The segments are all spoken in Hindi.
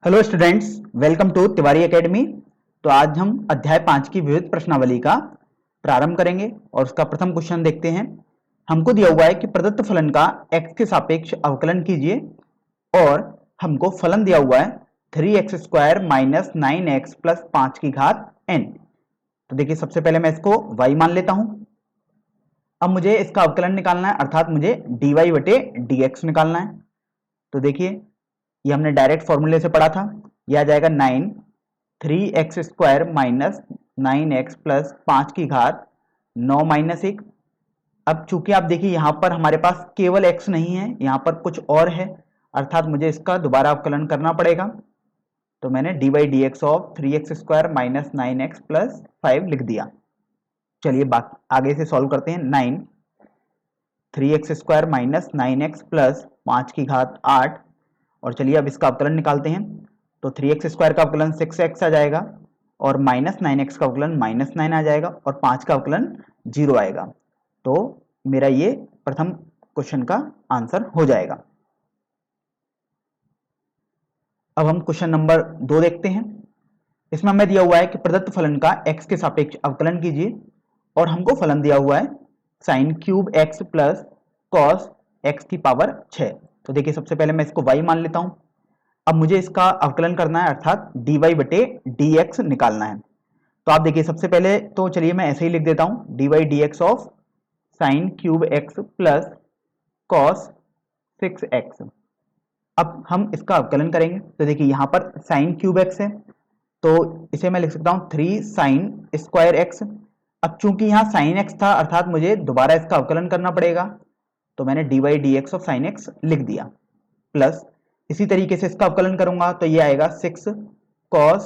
Hello students, welcome to Tiwari academy. तो आज हम अध्याय 5 की विविध प्रश्नावली का प्रारंभ करेंगे और उसका प्रथम क्वेश्चन देखते हैं। हमको दिया हुआ है कि प्रदत्त फलन का x के सापेक्ष अवकलन कीजिए और हमको फलन दिया हुआ है 3x² माइनस 9x प्लस 5 की घात n। तो देखिए, सबसे पहले मैं इसको y मान लेता हूं। अब मुझे इसका अवकलन निकालना है, अर्थात मुझे dy बटे dx निकालना है। तो देखिए, ये हमने डायरेक्ट फॉर्मूले से पढ़ा था। यह आ जाएगा 3x² माइनस 9x प्लस 5 की घात 9 माइनस 1। अब चूंकि आप देखिए यहाँ पर हमारे पास केवल x नहीं है, यहाँ पर कुछ और है, अर्थात मुझे इसका दोबारा अवकलन करना पड़ेगा। तो मैंने dy dx of 3x² minus 9x plus 5 लिख दिया। चलिए आगे से सॉल्व करते हैं। 3x² माइनस 9x प्लस 5 की घात 8, और चलिए अब इसका अवकलन निकालते हैं। तो 3x² का अवकलन 6x आ जाएगा और माइनस 9x का अवकलन माइनस 9 आ जाएगा और 5 का अवकलन 0 आएगा। तो मेरा ये प्रथम क्वेश्चन का आंसर हो जाएगा। अब हम क्वेश्चन नंबर 2 देखते हैं। इसमें हमें दिया हुआ है कि प्रदत्त फलन का x के सापेक्ष अवकलन कीजिए और हमको फलन दिया हुआ है sin cube x plus cos x की पावर 6। तो देखिए, सबसे पहले मैं इसको y मान लेता हूं। अब मुझे इसका अवकलन करना है, अर्थात dy बटे dx निकालना है। तो आप देखिए, सबसे पहले तो चलिए मैं ऐसे ही लिख देता हूं, dy dx of sine cube x plus cos 6x। अब हम इसका अवकलन करेंगे। तो देखिए, यहाँ पर साइन क्यूब x है, तो इसे मैं लिख सकता हूं 3 साइन स्क्वायर x। अब चूंकि यहाँ साइन x था, अर्थात मुझे दोबारा इसका अवकलन करना पड़ेगा, तो मैंने dy dx of sine x लिख दिया। प्लस इसी तरीके से इसका अवकलन करूंगा तो ये आएगा 6 कॉस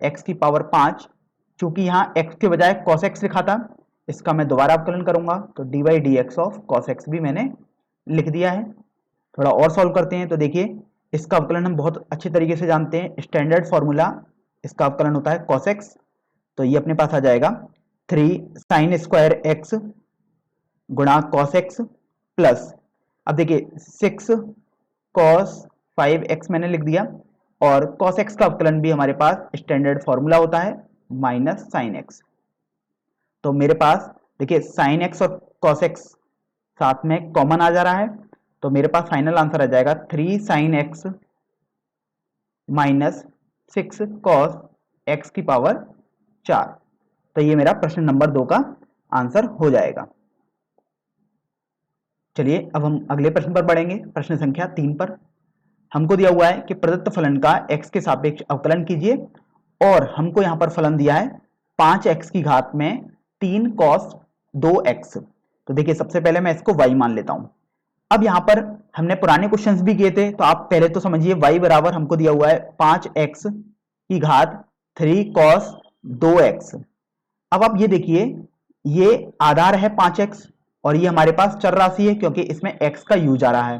x की पावर 5। चूंकि यहाँ x के बजाय कॉस x लिखा था, इसका मैं दोबारा अवकलन करूंगा तो dy dx of cos x भी मैंने लिख दिया है। थोड़ा और सॉल्व करते हैं। तो देखिए, इसका अवकलन हम बहुत अच्छे तरीके से जानते हैं, स्टैंडर्ड फॉर्मूला इसका अवकलन होता है cos x। तो ये अपने पास आ जाएगा 3 साइन स्क्वायर x गुणा cos x प्लस, अब देखिए 6 cos 5x मैंने लिख दिया, और cos x का अवकलन भी हमारे पास स्टैंडर्ड फॉर्मूला होता है माइनस साइन x। तो मेरे पास देखिए साइन x और cos x साथ में कॉमन आ जा रहा है, तो मेरे पास फाइनल आंसर आ जाएगा 3 sine x minus 6 cos x की पावर 4। तो ये मेरा प्रश्न नंबर 2 का आंसर हो जाएगा। चलिए अब हम अगले प्रश्न पर बढ़ेंगे, प्रश्न संख्या 3 पर। हमको दिया हुआ है कि प्रदत्त फलन का x के सापेक्ष अवकलन कीजिए और हमको यहाँ पर फलन दिया है 5x की घात में 3 cos 2x। तो देखिए, सबसे पहले मैं इसको y मान लेता हूं। अब यहाँ पर हमने पुराने क्वेश्चंस भी किए थे, तो आप पहले तो समझिए y बराबर हमको दिया हुआ है 5x की घात 3 cos 2x। अब आप ये देखिए, ये आधार है 5x और ये हमारे पास चर राशि है क्योंकि इसमें x का यूज आ रहा है।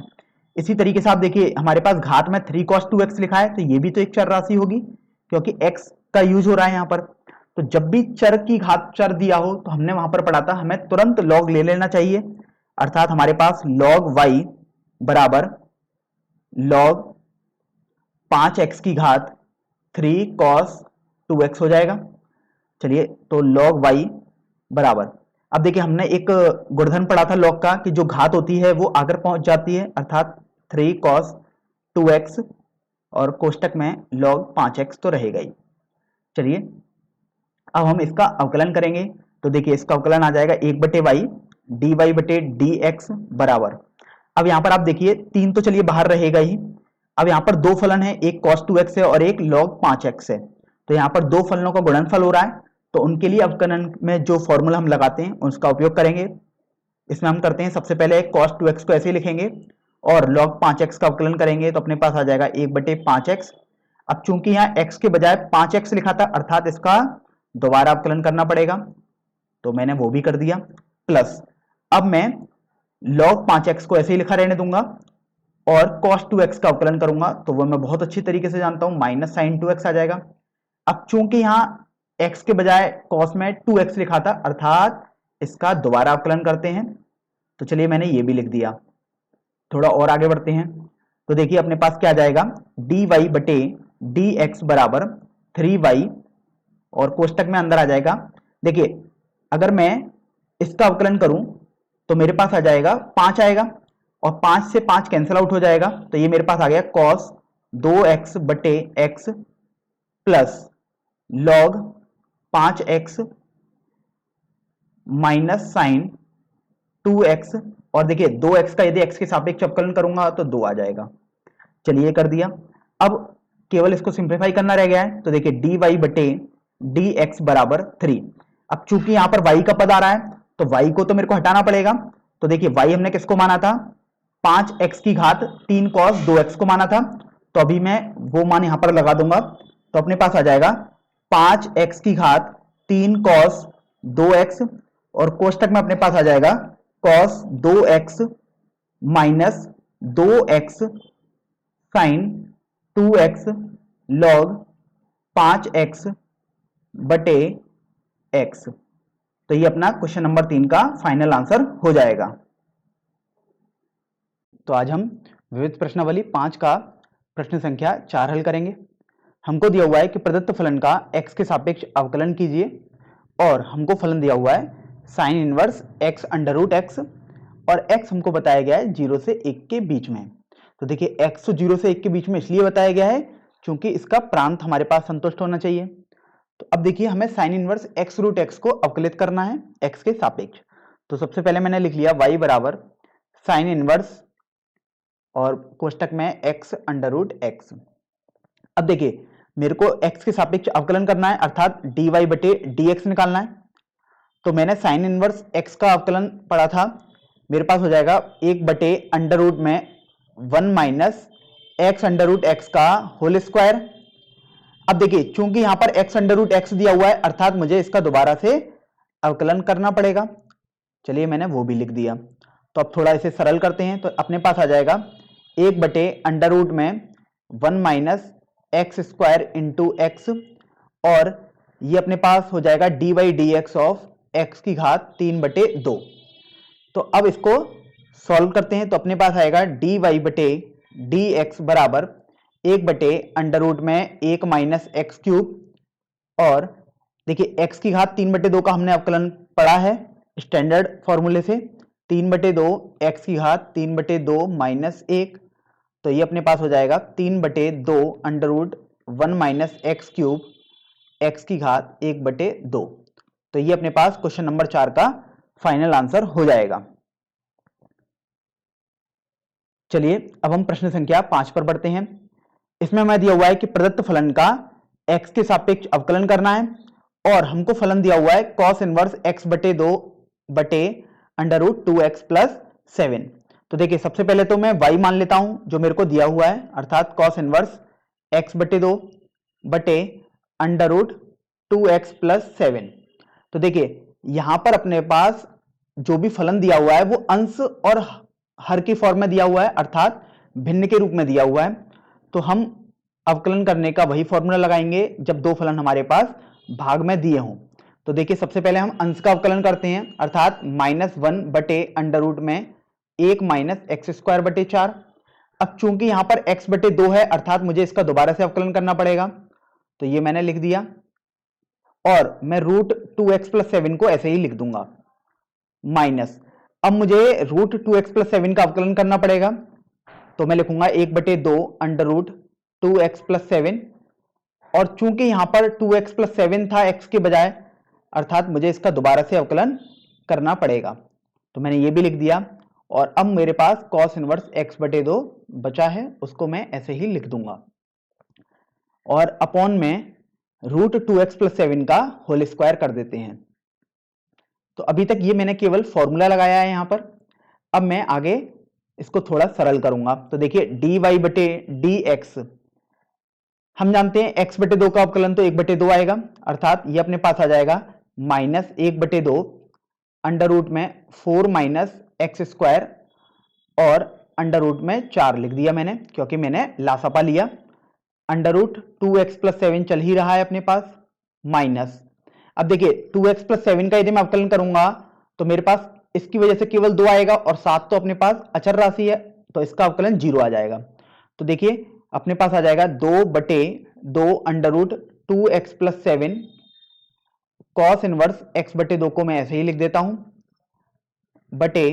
इसी तरीके से आप देखिए, हमारे पास घात में 3 cos 2x लिखा है, तो ये भी तो एक चर राशि होगी क्योंकि x का यूज हो रहा है यहाँ पर। तो जब भी चर की घात चर दिया हो, तो हमने वहां पर पढ़ा था हमें तुरंत लॉग ले लेना चाहिए, अर्थात हमारे पास log y बराबर log 5x की घात 3 cos 2x हो जाएगा। चलिए, तो log y बराबर, अब देखिए हमने एक गुणधर्म पढ़ा था log का कि जो घात होती है वो आकर पहुंच जाती है, अर्थात 3 cos 2x और कोष्टक में log 5x तो रहेगा ही। चलिए अब हम इसका अवकलन करेंगे। तो देखिए, इसका अवकलन आ जाएगा 1 बटे y dy बटे dx बराबर, अब यहाँ पर आप देखिए 3 तो चलिए बाहर रहेगा ही। अब यहाँ पर दो फलन है, एक cos 2x है और एक log 5x है, तो यहाँ पर दो फलनों का गुणनफल हो रहा है, तो उनके लिए अवकलन में जो फॉर्मूला हम लगाते हैं उसका उपयोग करेंगे। इसमें हम करते हैं, सबसे पहले cos 2x को ऐसे लिखेंगे और log 5x का अवकलन करेंगे, तो अपने पास आ जाएगा 1 बटे 5x। अब चूंकि यहाँ x के बजाय 5x लिखा था, अर्थात इसका दोबारा अवकलन करना पड़ेगा, तो मैंने वो भी कर दिया। प्लस अब मैं log 5x को ऐसे ही लिखा रहने दूंगा और cos 2x का अवकलन करूंगा, तो वो मैं बहुत अच्छी तरीके से जानता हूं, माइनस साइन 2x आ जाएगा। अब चूंकि यहाँ x के बजाय cos में 2x लिखा था, अर्थात इसका दोबारा अवकलन करते हैं, तो चलिए मैंने ये भी लिख दिया। थोड़ा और आगे बढ़ते हैं। तो देखिए, अपने पास क्या आ जाएगा dy बटे डी एक्स बराबर 3y, और कोष्टक में अंदर आ जाएगा। देखिए अगर मैं इसका अवकलन करूं तो मेरे पास आ जाएगा 5 आएगा, और 5 से 5 कैंसिल आउट हो जाएगा, तो ये मेरे पास आ गया cos 2x बटे x plus log 5x minus sine 2x, और देखिए 2x का यदि x के सापेक्ष अवकलन करूंगा तो 2 आ जाएगा। चलिए कर दिया। अब केवल इसको सिंप्लीफाई करना रह गया है, तो देखिए dy बटे dx बराबर 3। अब चूंकि यहां पर y का पद आ रहा है तो y को तो मेरे को हटाना पड़ेगा, तो देखिए y हमने किसको माना था, 5x की घात 3 cos 2x को माना था, तो अभी मैं वो मान यहां पर लगा दूंगा, तो अपने पास आ जाएगा 5x की घात 3 cos 2x, और कोष्टक में अपने पास आ जाएगा cos 2x minus 2x sign 2x log 5x बटे x। तो ये अपना क्वेश्चन नंबर 3 का फाइनल आंसर हो जाएगा। तो आज हम विविध प्रश्नावली 5 का प्रश्न संख्या 4 हल करेंगे। हमको दिया हुआ है कि प्रदत्त फलन का x के सापेक्ष अवकलन कीजिए, और हमको फलन दिया हुआ है sine inverse x under root x, और x हमको बताया गया है 0 से 1 के बीच में। तो देखिए x 0 से 1 के बीच में इसलिए बताया गया है क्योंकि इसका प्रांत हमारे पास संतुष्ट होना चाहिए। तो अब देखिए हमें sine inverse x root x को अवकलित करना है x के सापेक्ष। तो सबसे पहले मैंने लिख लिया y बराबर साइन इनवर्स और कोष्टक में x अंडर रूट x। अब देखिए मेरे को x के सापेक्ष अवकलन करना है, अर्थात dy बटे dx निकालना है। तो मैंने साइन इनवर्स x का अवकलन पढ़ा था, मेरे पास हो जाएगा 1 बटे अंडर रूट में 1 minus x under root x का होल स्क्वायर। अब देखिए चूंकि यहां पर x अंडर रूट x दिया हुआ है, अर्थात मुझे इसका दोबारा से अवकलन करना पड़ेगा। चलिए मैंने वो भी लिख दिया। तो अब थोड़ा इसे सरल करते हैं, तो अपने पास आ जाएगा 1 बटे अंडर रूट में 1 minus x square into x, और ये अपने पास हो जाएगा d y d x of x की घात 3 बटे 2। तो अब इसको सॉल्व करते हैं, तो अपने पास आएगा डी वाई बटे डी एक्स बराबर 1 बटे अंडर रूट में 1 माइनस एक्स क्यूब, और देखिए x की घात 3 बटे 2 का हमने अवकलन पढ़ा है स्टैंडर्ड फॉर्मूले से, 3 बटे 2 x की घात 3 बटे 2 माइनस 1, तो ये अपने पास हो जाएगा 3 बटे 2 under root 1 minus x cube x की घात 1 बटे 2। तो ये अपने पास क्वेश्चन नंबर 4 का फाइनल आंसर हो जाएगा। चलिए अब हम प्रश्न संख्या 5 पर बढ़ते हैं। इसमें हमें दिया हुआ है कि प्रदत्त फलन का x के सापेक्ष अवकलन करना है, और हमको फलन दिया हुआ है cos इनवर्स x बटे 2 बटे अंडर रूट 2x प्लस 7। तो देखिए सबसे पहले तो मैं y मान लेता हूं जो मेरे को दिया हुआ है, अर्थात cos इनवर्स x बटे 2 बटे अंडर रूट 2x प्लस 7। तो देखिए यहां पर अपने पास जो भी फलन दिया हुआ है वो अंश और हर की फॉर्म में दिया हुआ है, अर्थात भिन्न के रूप में दिया हुआ है। तो हम अवकलन करने का वही फॉर्मूला लगाएंगे जब दो फलन हमारे पास भाग में दिए हों। तो देखिए सबसे पहले हम अंश का अवकलन करते हैं, अर्थात -1 बटे अंडर रूट में 1 माइनस एक्स स्क्वायर बटे 4। अब चूंकि यहां पर x बटे 2 है, अर्थात मुझे इसका दोबारा से अवकलन करना पड़ेगा, तो ये मैंने लिख दिया, और मैं रूट 2x प्लस 7 को ऐसे ही लिख दूंगा माइनस। अब मुझे रूट 2x प्लस 7 का अवकलन करना पड़ेगा, तो मैं लिखूंगा 1 बटे 2 अंडर रूट 2x प्लस 7, और चूंकि यहां पर 2x प्लस 7 था x के बजाय, अर्थात मुझे इसका दोबारा से अवकलन करना पड़ेगा, तो मैंने ये भी लिख दिया। और अब मेरे पास cos इनवर्स x बटे 2 बचा है, उसको मैं ऐसे ही लिख दूंगा, और अपॉन में रूट 2x प्लस 7 का होल स्क्वायर कर देते हैं। तो अभी तक ये मैंने केवल फॉर्मूला लगाया है यहां पर। अब मैं आगे इसको थोड़ा सरल करूंगा। तो देखिए डी वाई बटे डी एक्स, हम जानते हैं x बटे 2 का अवकलन तो 1 बटे 2 आएगा, अर्थात ये अपने पास आ जाएगा माइनस 1 बटे 2 अंडर रूट में 4 माइनस एक्स स्क्वायर, और अंडर रूट में 4 लिख दिया मैंने क्योंकि मैंने लासापा लिया। अंडर रूट 2x प्लस 7 चल ही रहा है अपने पास, माइनस, अब देखिए 2x प्लस 7 का यदि मैं अवकलन करूंगा तो मेरे पास इसकी वजह से केवल 2 आएगा, और 7 तो अपने पास अचर राशि है, तो इसका अवकलन 0 आ जाएगा। तो देखिए अपने पास आ जाएगा 2/2 under root 2x plus 7 cos inverse x बटे 2 को मैं ऐसे ही लिख देता हूं बटे,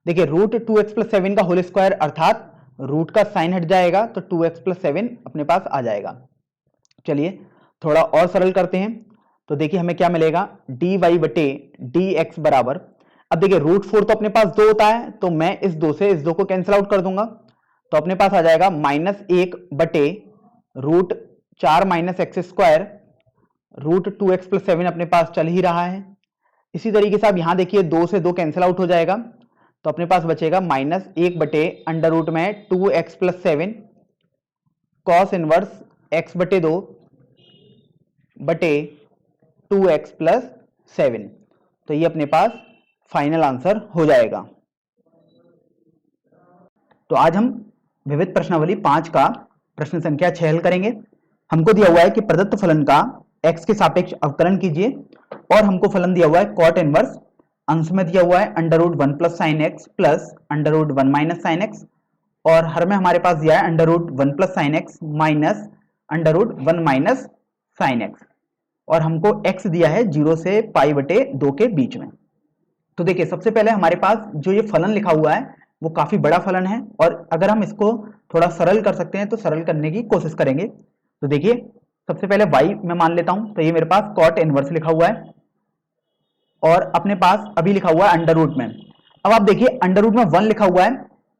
देखिए रूट 2x प्लस 7 का होल स्क्वायर अर्थात रूट का साइन हट जाएगा तो 2x प्लस 7 अपने पास आ जाएगा। चलिए थोड़ा और सरल करते हैं तो देखिए हमें क्या मिलेगा, dy बटे dx बराबर, अब देखिए रूट 4 तो अपने पास 2 होता है तो मैं इस 2 से इस 2 को कैंसिल आउट कर दूंगा तो अपने पास आ जाएगा -1 बटे root 4 minus x square, root 2x plus 7 अपने पास चल ही रहा है। इसी तरीके से आप यहां देखिए 2 से 2 कैंसिल आउट हो जाएगा तो अपने पास बचेगा -1 बटे अंडर रूट में 2x plus 7 cos inverse x बटे 2 बटे 2x प्लस 7, तो ये अपने पास फाइनल आंसर हो जाएगा। तो आज हम विविध प्रश्नावली 5 का प्रश्न संख्या 6 हल करेंगे। हमको दिया हुआ है कि प्रदत्त फलन का x के सापेक्ष अवकलन कीजिए और हमको फलन दिया हुआ है कॉट इनवर्स, अंश में दिया हुआ है under root 1 plus sine x plus under root 1 minus sine x और हर में हमारे पास दिया है under root 1 plus sine x minus under root 1 minus sine x और हमको x दिया है 0 से पाई बटे 2 के बीच में। तो देखिए सबसे पहले हमारे पास जो ये फलन लिखा हुआ है वो काफी बड़ा फलन है और अगर हम इसको थोड़ा सरल कर सकते हैं तो सरल करने की कोशिश करेंगे। तो देखिए सबसे पहले y मैं मान लेता हूं तो ये मेरे पास कॉट इनवर्स लिखा हुआ है और अपने पास अभी लिखा हुआ है अंडर रूट में। अब आप देखिए अंडर रूट में 1 लिखा हुआ है,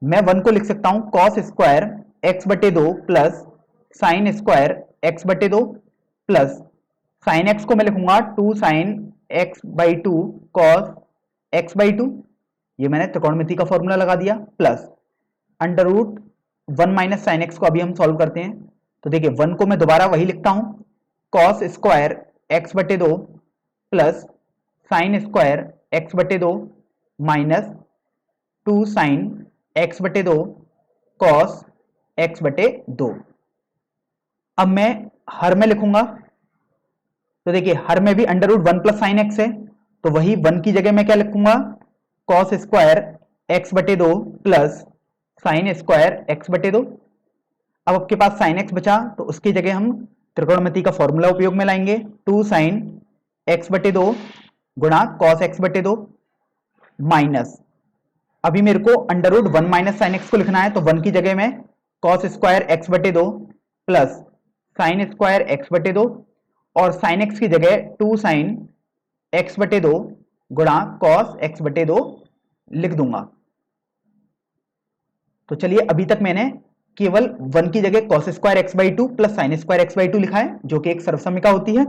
मैं 1 को लिख सकता हूं कॉस स्क्वायर x बटे 2 प्लस साइन स्क्वायर x बटे 2 प्लस साइन x को मैं लिखूंगा 2 sine x by 2 cos x by 2, ये मैंने त्रिकोणमिति का फॉर्मूला लगा दिया, plus under root 1 minus sine x को अभी हम सॉल्व करते हैं तो देखिए 1 को मैं दोबारा वही लिखता हूं कॉस स्क्वायर x बटे 2 प्लस साइन स्क्वायर x बटे 2 माइनस 2 साइन x बटे 2 कॉस x बटे 2। अब मैं हर में लिखूंगा तो देखिए हर में भी under root 1 plus sine x है तो वही 1 की जगह मैं क्या लिखूंगा कॉस स्क्वायर x बटे 2 प्लस साइन स्क्वायर x बटे 2। अब आपके पास साइन x बचा तो उसकी जगह हम त्रिकोणमिति का फॉर्मूला उपयोग में लाएंगे 2 साइन x बटे 2 गुणा कॉस x बटे 2 माइनस, अभी मेरे को under root 1 minus sine x को लिखना है तो 1 की जगह में कॉस स्क्वायर x बटे 2 प्लस साइन स्क्वायर x बटे 2 और साइन x की जगह 2 साइन x बटे 2 गुणा कॉस x बटे 2 लिख दूंगा। तो चलिए अभी तक मैंने केवल 1 की जगह cos square x by 2 plus sine square x by 2 लिखा है जो कि एक सर्वसमिका होती है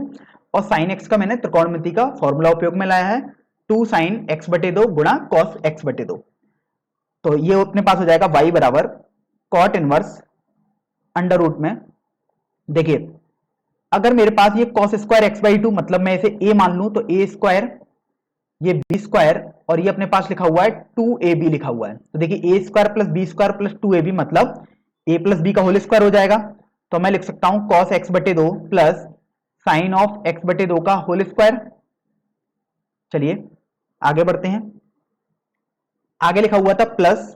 और साइन x का मैंने त्रिकोणमिति का फॉर्मूला उपयोग में लाया है 2 साइन x बटे 2 गुणा कॉस x बटे 2। तो ये अपने पास हो जाएगा y बराबर कॉट इनवर्स अंडर रूट में, देखिए अगर मेरे पास ये कॉस स्क्वायर x बाई 2 मतलब मैं इसे a मान लूं तो a स्क्वायर, ये b स्क्वायर और ये अपने पास लिखा हुआ है 2ab लिखा हुआ है तो देखिए a square plus b square plus 2ab मतलब a प्लस b का होल स्क्वायर हो जाएगा तो मैं लिख सकता हूं कॉस x बटे 2 प्लस साइन ऑफ x बटे 2 का होल स्क्वायर। चलिए आगे बढ़ते हैं, आगे लिखा हुआ था प्लस,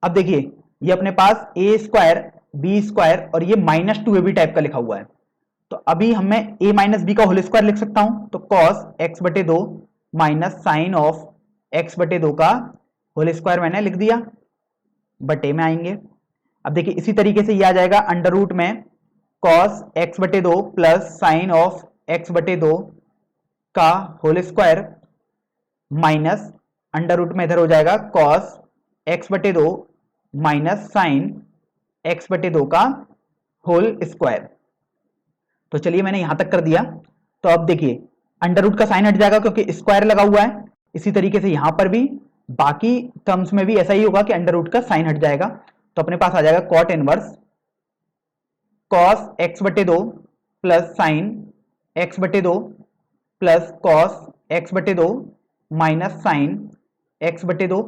अब देखिए ये अपने पास a स्क्वायर बी स्क्वायर और ये माइनस 2ab टाइप का लिखा हुआ है तो अभी हमें a माइनस बी का होल स्क्वायर लिख सकता हूं तो कॉस x बटे 2 माइनस साइन ऑफ x बटे 2 का होल स्क्वायर मैंने लिख दिया, बटे में आएंगे। अब देखिए इसी तरीके से ये आ जाएगा अंडर रूट में कॉस x बटे 2 प्लस साइन ऑफ x बटे 2 का whole square minus under root में इधर हो जाएगा कॉस x बटे 2 माइनस साइन x बटे 2 का होल स्क्वायर। तो चलिए मैंने यहां तक कर दिया तो अब देखिए अंडर रूट का साइन हट जाएगा क्योंकि स्क्वायर लगा हुआ है, इसी तरीके से यहां पर भी बाकी टर्म्स में भी ऐसा ही होगा कि अंडर रूट का साइन हट जाएगा तो अपने पास आ जाएगा कॉट इनवर्स कॉस x बटे 2 प्लस साइन x बटे 2 प्लस कॉस x बटे 2 माइनस साइन x बटे 2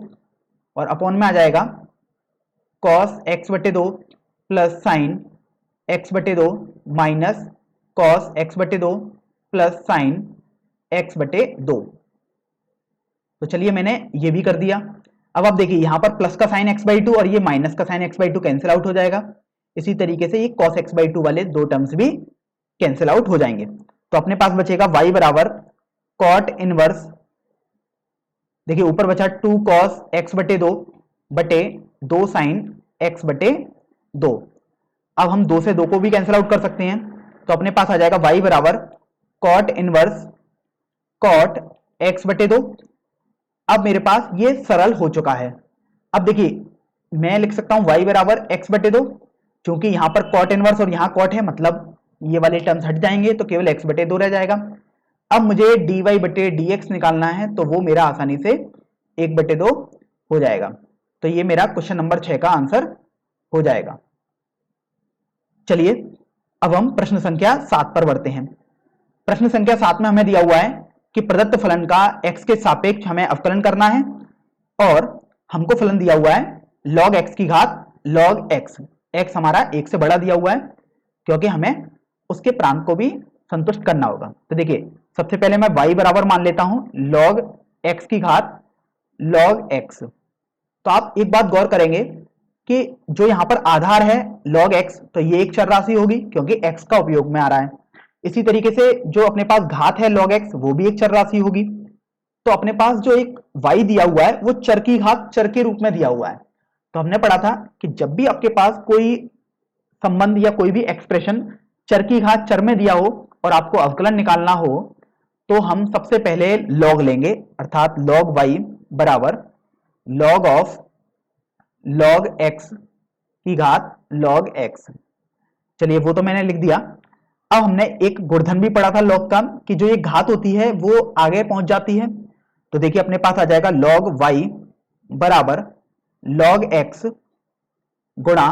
और अपॉन में आ जाएगा कॉस x बटे 2 प्लस साइन x बटे 2 माइनस कॉस x बटे 2 प्लस साइन x बटे 2। तो चलिए मैंने ये भी कर दिया। अब आप देखिए यहाँ पर प्लस का साइन x/2 और ये माइनस का साइन x/2 कैंसिल आउट हो जाएगा। इसी तरीके से ये cos x/2 वाले दो टर्म्स भी कैंसिल आउट हो जाएंगे। तो अपने पास बचेगा y बराबर cot इनवर्स, देखिए ऊपर बचा 2 cos x/2 बटे 2 साइन x/2। अब हम 2 से 2 को भी कैंसिल आउट कर सकते हैं, तो अपने पास आ जाएगा y बराबर cot इनवर्स cot x/2। अब मेरे पास ये सरल हो चुका है। अब देखिए मैं लिख सकता हूं y बराबर x/2, क्योंकि यहां पर cot इनवर्स और यहां cot है, मतलब ये वाले टर्म्स हट जाएंगे तो केवल x/2 रह जाएगा। अब मुझे dy/dx निकालना है, तो वो मेरा आसानी से 1/2 हो जाएगा। तो ये मेरा क्वेश्चन नंबर 6 का आंसर हो जाएगा। चलिए अब हम प्रश्न संख्या 7 पर बढ़ते हैं। प्रश्न संख्या 7 में हमें दिया हुआ है कि प्रदत्त फलन का x के सापेक्ष हमें अवकलन करना है, और हमको फलन दिया हुआ है log x की घात log x। x हमारा 1 से बड़ा दिया हुआ है, क्योंकि हमें उसके प्रांत को भी संतुष्ट करना होगा। तो देखिए सबसे पहले मैं y बराबर मान लेता हूं log x की घात log x। तो आप एक बात गौर करेंगे कि जो यहां पर आधार है log x, तो ये एक चर राशि होगी क्योंकि x का उपयोग में आ रहा है। इसी तरीके से जो अपने पास घात है log x, वो भी एक चर राशि होगी। तो अपने पास जो एक y दिया हुआ है वो चर की घात चर के रूप में दिया हुआ है। तो हमने पढ़ा था कि जब भी आपके पास कोई संबंध या कोई भी एक्सप्रेशन चर की घात चर में दिया हो और आपको अवकलन निकालना हो, तो हम सबसे पहले log लेंगे, अर्थात log y बराबर log ऑफ log x की घात log x। चलिए वो तो मैंने लिख दिया। अब हमने एक गुणधर्म भी पढ़ा था log का, कि जो ये घात होती है वो आगे पहुंच जाती है। तो देखिए अपने पास आ जाएगा log y बराबर log x गुणा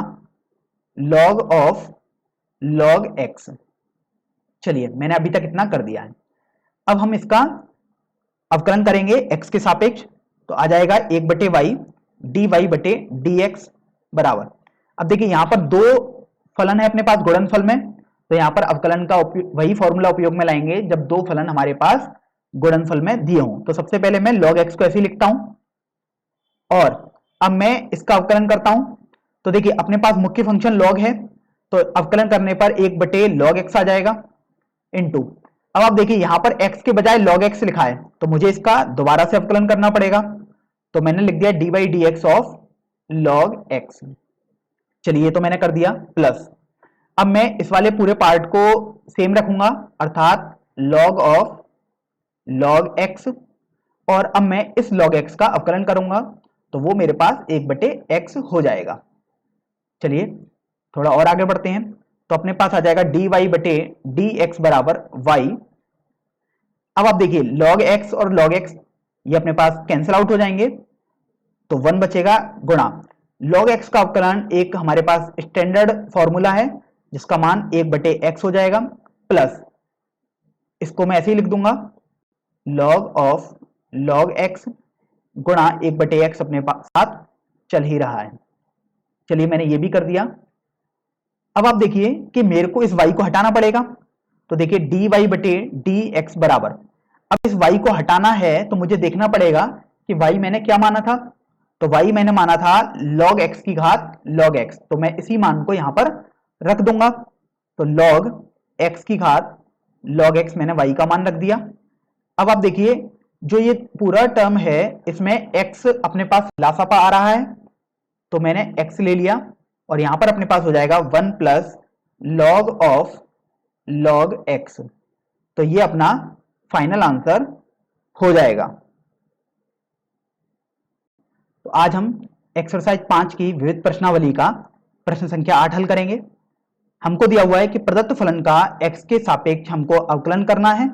log ऑफ log x। चलिए मैंने अभी तक इतना कर दिया है। अब हम इसका अवकलन करेंगे x के सापेक्ष, तो आ जाएगा 1/y dy/dx बराबर। अब देखिए यहां पर दो फलन है अपने पास गुणनफल में, तो यहां पर अवकलन का वही फॉर्मूला उपयोग में लाएंगे जब दो फलन हमारे पास गुणनफल में दिए हों। तो सबसे पहले मैं log x को ऐसे ही लिखता हूं, और अब मैं इसका अवकलन करता हूं। तो देखिए अपने पास मुख्य फंक्शन log है, तो अवकलन करने पर 1/log x आ जाएगा इनटू। अब आप देखिए यहां पर x के बजाय log x लिखा है, तो मुझे इसका दोबारा से अवकलन करना पड़ेगा। तो मैंने लिख दिया dy/dx ऑफ log x। चलिए तो मैंने कर दिया प्लस। अब मैं इस वाले पूरे पार्ट को सेम रखूंगा, अर्थात log ऑफ log x, और अब मैं इस log x का अवकलन करूंगा, तो वो मेरे पास 1/x हो जाएगा। चलिए थोड़ा और आगे बढ़ते हैं। तो अपने पास आ जाएगा dy/dx बराबर y। अब आप देखिए log x और log x ये अपने पास कैंसिल आउट हो जाएंगे, तो 1 बचेगा गुणा log x का अवकलन एक हमारे पास स्टैंडर्ड फॉर्मूला है जिसका मान 1/x हो जाएगा, प्लस इसको मैं ऐसे ही लिख दूंगा log ऑफ log x गुणा 1/x अपने पास साथ चल ही रहा है। चलिए मैंने ये भी कर दिया। अब आप देखिए कि मेरे को इस y को हटाना पड़ेगा, तो देखिए dy/dx बराबर, अब इस y को हटाना है तो मुझे देखना पड़ेगा कि y मैंने क्या माना था। तो y मैंने माना था log x की घात log x, तो मैं इसी मान को यहां पर रख दूंगा। तो log x की घात log x मैंने y का मान रख दिया। अब आप देखिए जो ये पूरा टर्म है इसमें x अपने पास लासापा आ रहा है, तो मैंने x ले लिया, और यहां पर अपने पास हो जाएगा 1 plus log of log x। तो ये अपना फाइनल आंसर हो जाएगा। तो आज हम एक्सरसाइज 5 की विविध प्रश्नावली का प्रश्न संख्या 8 हल करेंगे। हमको दिया हुआ है कि प्रदत्त फलन का x के सापेक्ष हमको अवकलन करना है,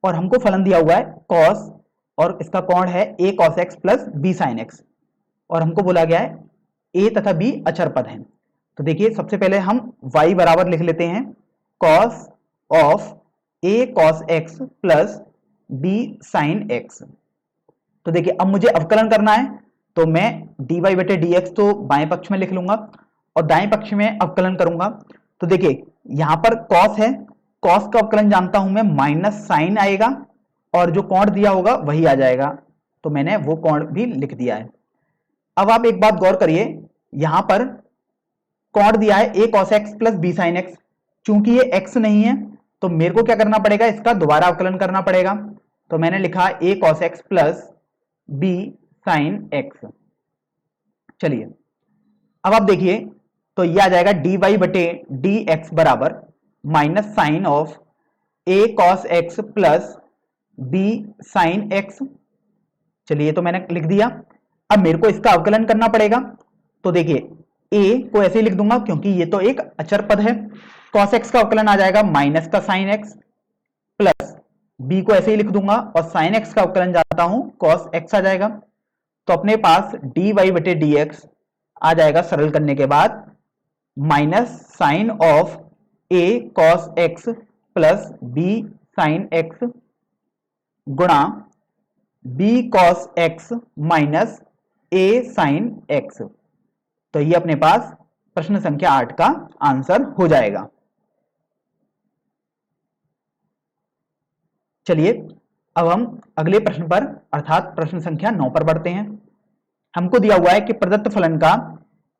और हमको फलन दिया हुआ है cos, और इसका कोण है a cos x plus b sin x, और हमको बोला गया है a तथा b अचर पद हैं। तो देखिए सबसे पहले हम y बराबर लिख लेते हैं cos of a cos x plus b sin x। तो देखिए अब मुझे अवकलन करना है, तो मैं dy/dx तो बाएं पक्ष में लिख लूंगा और दाएं पक्ष में अवकलन करूंगा। तो देखिए यहां पर cos है, cos का अवकलन जानता हूं मैं माइनस साइन आएगा, और जो कोण दिया होगा वही आ जाएगा, तो मैंने वो कोण भी लिख दिया है। अब आप एक बात गौर करिए, यहां पर कौन दिया है a cos x plus b sin x। चूंकि ये x नहीं है तो मेरे को क्या करना पड़ेगा, इसका दोबारा अवकलन करना पड़ेगा। तो मैंने लिखा a cos x plus b sin x। चलिए अब आप देखिए, तो ये आ जाएगा dy बटे dx बराबर minus sine of a cos x plus b sin x। चलिए ये तो मैंने लिख दिया। अब मेरे को इसका अवकलन करना पड़ेगा। तो देखिए a को ऐसे ही लिख दूंगा क्योंकि ये तो एक अचर पद है। cos x का अवकलन आ जाएगा माइनस का sin x, प्लस b को ऐसे ही लिख दूंगा और sin x का अवकलन जाता हूं cos x आ जाएगा। तो अपने पास dy बटे dx आ जाएगा सरल करने के बाद minus sine of a cos x plus b sin x गुणा b cos x minus a sin x। तो ये अपने पास प्रश्न संख्या 8 का आंसर हो जाएगा। चलिए अब हम अगले प्रश्न पर अर्थात प्रश्न संख्या 9 पर बढ़ते हैं। हमको दिया हुआ है कि प्रदत्त फलन का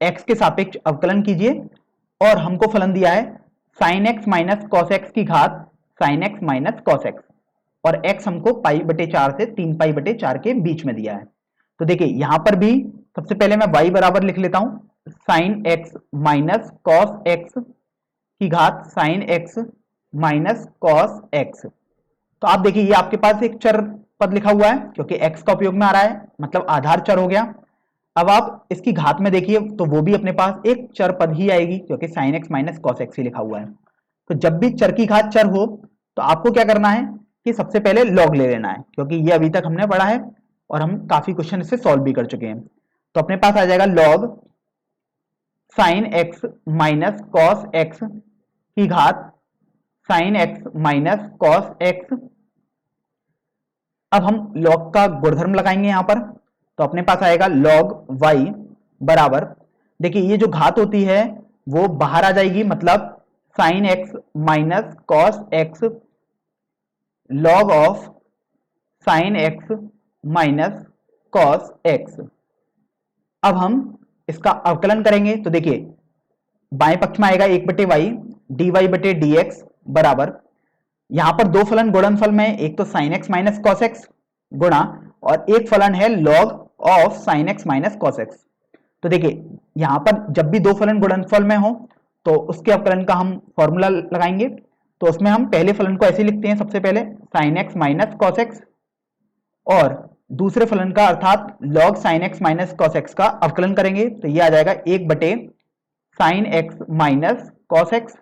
x के सापेक्ष अवकलन कीजिए और हमको फलन दिया है sin x minus cos x की घात sin x minus cos x और x हमको पाई बटे 4 से 3 पाई बटे 4 के बीच में दिया है। तो देखिए यहां पर भी सबसे पहले मैं y बराबर लिख लेता हूं sin x minus cos x की घात sin x minus cos x। तो आप देखिए ये आपके पास एक चर पद लिखा हुआ है क्योंकि x का उपयोग में आ रहा है, मतलब आधार चर हो गया। अब आप इसकी घात में देखिए तो वो भी अपने पास एक चर पद ही आएगी क्योंकि sin x minus cos x ही लिखा हुआ है। तो जब भी चर की घात चर हो तो आपको क्या करना है कि सबसे पहले log ले लेना है, क्योंकि ये अभी तक हमने पढ़ा है और हम काफी क्वेश्चन इससे सॉल्व भी कर चुके हैं। तो अपने पास आ जाएगा log sin x minus cos x की घात sin x minus cos x। अब हम log का गुणधर्म लगाएंगे यहां पर। तो अपने पास आएगा log y बराबर, देखिए ये जो घात होती है वो बाहर आ जाएगी, मतलब sin x minus cos x log of sin x minus cos x। अब हम इसका अवकलन करेंगे तो देखिए बाएं पक्ष में आएगा 1 बटे वाई dy बटे dx बराबर, यहां पर दो फलन गुणनफल में, एक तो sin x minus cos x गुणा और एक फलन है log of sin x minus cos x। तो देखिए यहां पर जब भी दो फलन गुणनफल में हो तो उसके अवकलन का हम फॉर्मूला लगाएंगे। तो उसमें हम पहले फलन को ऐसे लिखते हैं, सबसे पहले sin x minus cos x और दूसरे फलन का अर्थात log sin x minus cos x का अवकलन करेंगे। तो ये आ जाएगा 1 बटे sin x minus cos x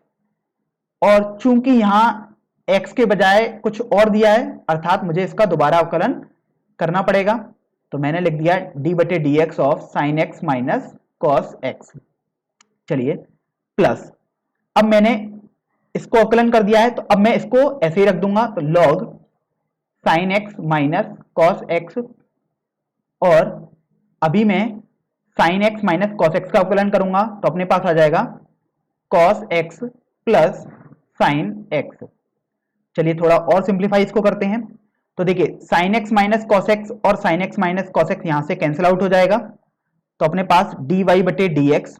और चूंकि यहां x के बजाय कुछ और दिया है अर्थात मुझे इसका दोबारा अवकलन करना पड़ेगा। तो मैंने लिख दिया d बटे dx of sin x minus cos x। चलिए प्लस, अब मैंने इसको अवकलन कर दिया है तो अब मैं इसको ऐसे ही रख दूंगा। तो log sin x minus cos x और अभी मैं sin x minus cos x का अवकलन करूंगा तो अपने पास आ जाएगा cos x plus sin x। चलिए थोड़ा और सिंप्लीफाई इसको करते हैं। तो देखिए sin x minus cos x और sin x minus cos x यहां से कैंसिल आउट हो जाएगा। तो अपने पास dy बटे dx।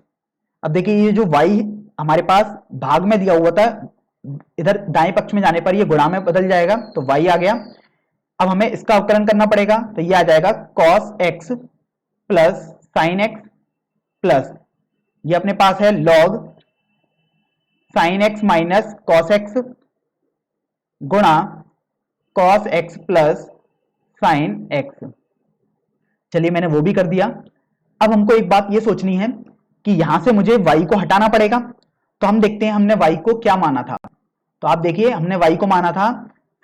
अब देखिए ये जो y हमारे पास भाग में दिया हुआ था, इधर दाएं पक्ष में जाने पर ये गुणा में बदल जाएगा तो y आ गया। अब हमें इसका अवकलन करना पड़ेगा तो ये आ जाएगा cos x plus sin x plus ये अपने पास है log sin x minus cos x गुणा cos x plus sin x। चलिए मैंने वो भी कर दिया। अब हमको एक बात ये सोचनी है कि यहां से मुझे y को हटाना पड़ेगा। तो हम देखते हैं हमने y को क्या माना था। तो आप देखिए हमने y को माना था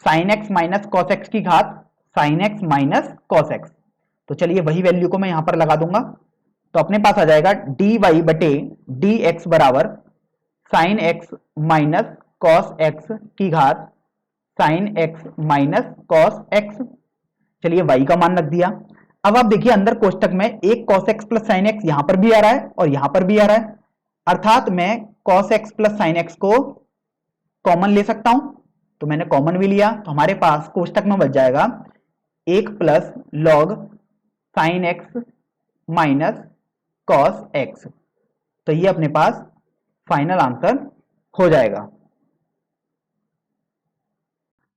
sin x minus cos x की घात sin x minus cos x। तो चलिए वही वैल्यू को मैं यहां पर लगा दूंगा। तो अपने पास आ जाएगा dy बटे dx बराबर sin x minus cos x की घात sin x minus cos x। चलिए y का मान रख दिया। अब आप देखिए अंदर कोष्टक में एक cos x plus sin x यहां पर भी आ रहा है और यहां पर भी आ रहा है, अर्थात मैं cos x plus sin x को कॉमन ले सकता हूं। तो मैंने कॉमन भी लिया तो हमारे पास कोष्टक में बच जाएगा 1 plus log sin x minus cos x. तो ये अपने पास फाइनल आंसर हो जाएगा।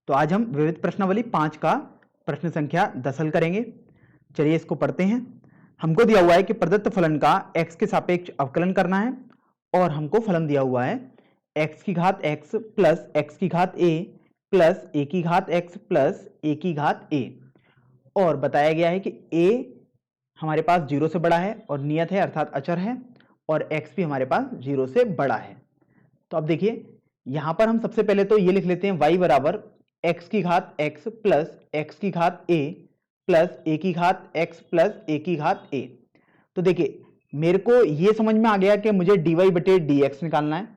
तो आज हम विविध प्रश्नावली 5 का प्रश्न संख्या 10 हल करेंगे। चलिए इसको पढ़ते हैं। हमको दिया हुआ है कि प्रदत्त फलन का x के सापेक्ष अवकलन करना है और हमको फलन दिया हुआ है x की घात x प्लस x की घात a प्लस a की घात x प्लस a की घात a, और बताया गया है कि a हमारे पास 0 से बड़ा है और नियत है अर्थात अचर है, और x भी हमारे पास 0 से बड़ा है। तो अब देखिए यहां पर हम सबसे पहले तो ये लिख लेते हैं y बराबर x की घात x प्लस x की घात a प्लस a की घात x प्लस a की घात a। तो देखिए मेरे को ये समझ में आ गया कि मुझे dy बटे dx निकालना है,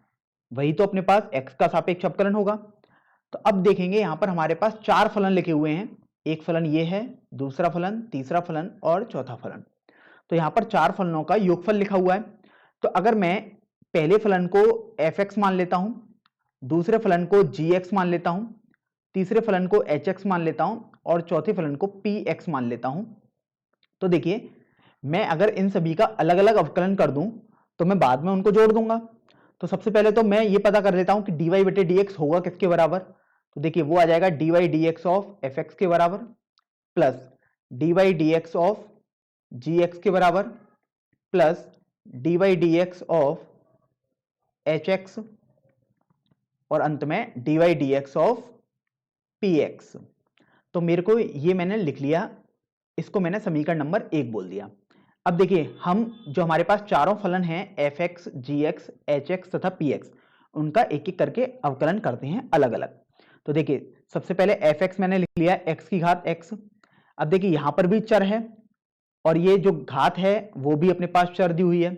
वही तो अपने पास x का सापेक्ष अवकलन होगा। तो अब देखेंगे यहां पर हमारे पास 4 फलन लिखे हुए हैं, एक फलन ये है, दूसरा फलन, तीसरा फलन और चौथा फलन। तो यहां पर 4 फलनों का योगफल लिखा हुआ है। तो अगर मैं पहले फलन को fx मान लेता हूं, दूसरे फलन को gx मान लेता हूं, तीसरे फलन को hx मान लेता हूं और चौथे फलन को px मान लेता हूं, तो देखिए मैं अगर इन सभी का अलग अलग अवकलन कर दूं तो मैं बाद में उनको जोड़ दूंगा। तो सबसे पहले तो मैं ये पता कर लेता हूं कि dy बटे dx होगा किसके बराबर। तो देखिए वो आ जाएगा dy dx ऑफ fx के बराबर plus dy dx of gx के बराबर plus dy dx of hx और अंत में dy dx ऑफ px। तो मेरे को ये मैंने लिख लिया, इसको मैंने समीकरण नंबर 1 बोल दिया। अब देखिए हम जो हमारे पास चारों फलन हैं fx, gx, hx तथा px, उनका एक एक करके अवकलन करते हैं अलग अलग। तो देखिए सबसे पहले fx मैंने लिख लिया x की घात x। अब देखिए यहां पर भी चर है और ये जो घात है वो भी अपने पास चर दी हुई है।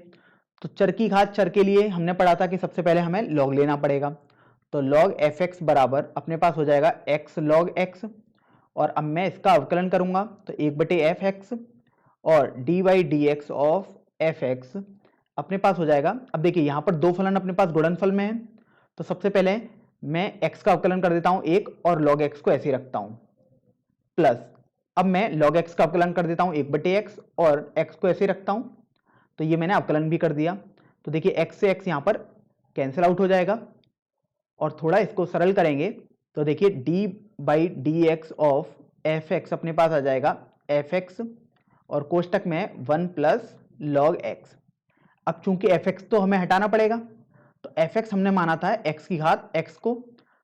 तो चर की घात चर के लिए हमने पढ़ा था कि सबसे पहले हमें लॉग लेना पड़ेगा। तो log fx बराबर अपने पास हो जाएगा x log x, और अब मैं इसका अवकलन करूंगा तो 1 बटे fx और dy dx ऑफ fx अपने पास हो जाएगा। अब देखिए यहां पर दो फलन अपने पास गुणनफल में है, तो सबसे पहले मैं x का अवकलन कर देता हूं 1 और log x को ऐसे ही रखता हूं, प्लस अब मैं log x का अवकलन कर देता हूं 1 बटे x और x को ऐसे ही रखता हूं। तो ये मैंने अवकलन भी कर दिया। तो देखिए x से x यहां पर कैंसिल आउट हो जाएगा और थोड़ा इसको सरल करेंगे तो देखिए D by D x of f x अपने पास आ जाएगा एफ एक्स और कोष्टक में 1 प्लस लॉग एक्स। अब चूंकि एफ एक्स तो हमें हटाना पड़ेगा, तो एफ एक्स हमने माना था एक्स की घात एक्स को,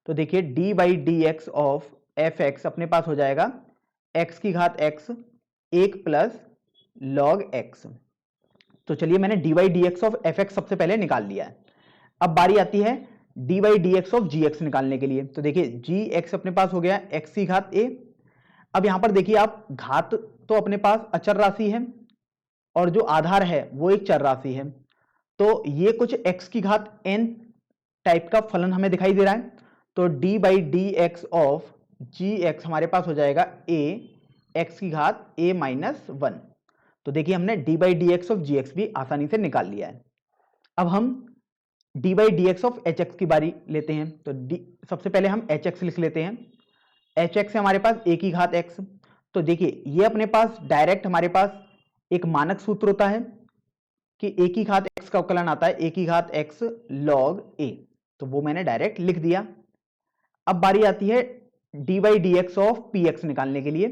तो देखिए D by D x of f x अपने पास हो जाएगा एक्स की घात एक्स 1 प्लस लॉग एक्स। तो चलिए मैंने d by D x of f x सबसे पहले निकाल लिया है। अब बारी आती है d by D x of ji x निकालने के लिए। तो देखिए जी एक्स अपने पास हो गया एक्स की घात ए। अब यहां पर देखिए आप घात तो अपने पास अचर राशि है और जो आधार है वो एक चर राशि है, तो ये कुछ एक्स की घात एन टाइप का फलन हमें दिखाई दे रहा है। तो d by D x of ji x हमारे पास हो जाएगा ए एक्स की घात ए माइनस 1। तो देखिए हमने d by D x of ji x भी आसानी से निकाल लिया है। अब हम d by D x of h x की बारी लेते हैं। तो सबसे पहले हम एच एक्स लिख लेते हैं। एच एक्स है हमारे पास ए की घात एक्स। तो देखिए ये अपने पास डायरेक्ट हमारे पास एक मानक सूत्र होता है कि ए की घात एक्स का अवकलन आता है ए की घात एक्स लॉग ए, तो वो मैंने डायरेक्ट लिख दिया। अब बारी आती है d by D x of P x निकालने के लिए।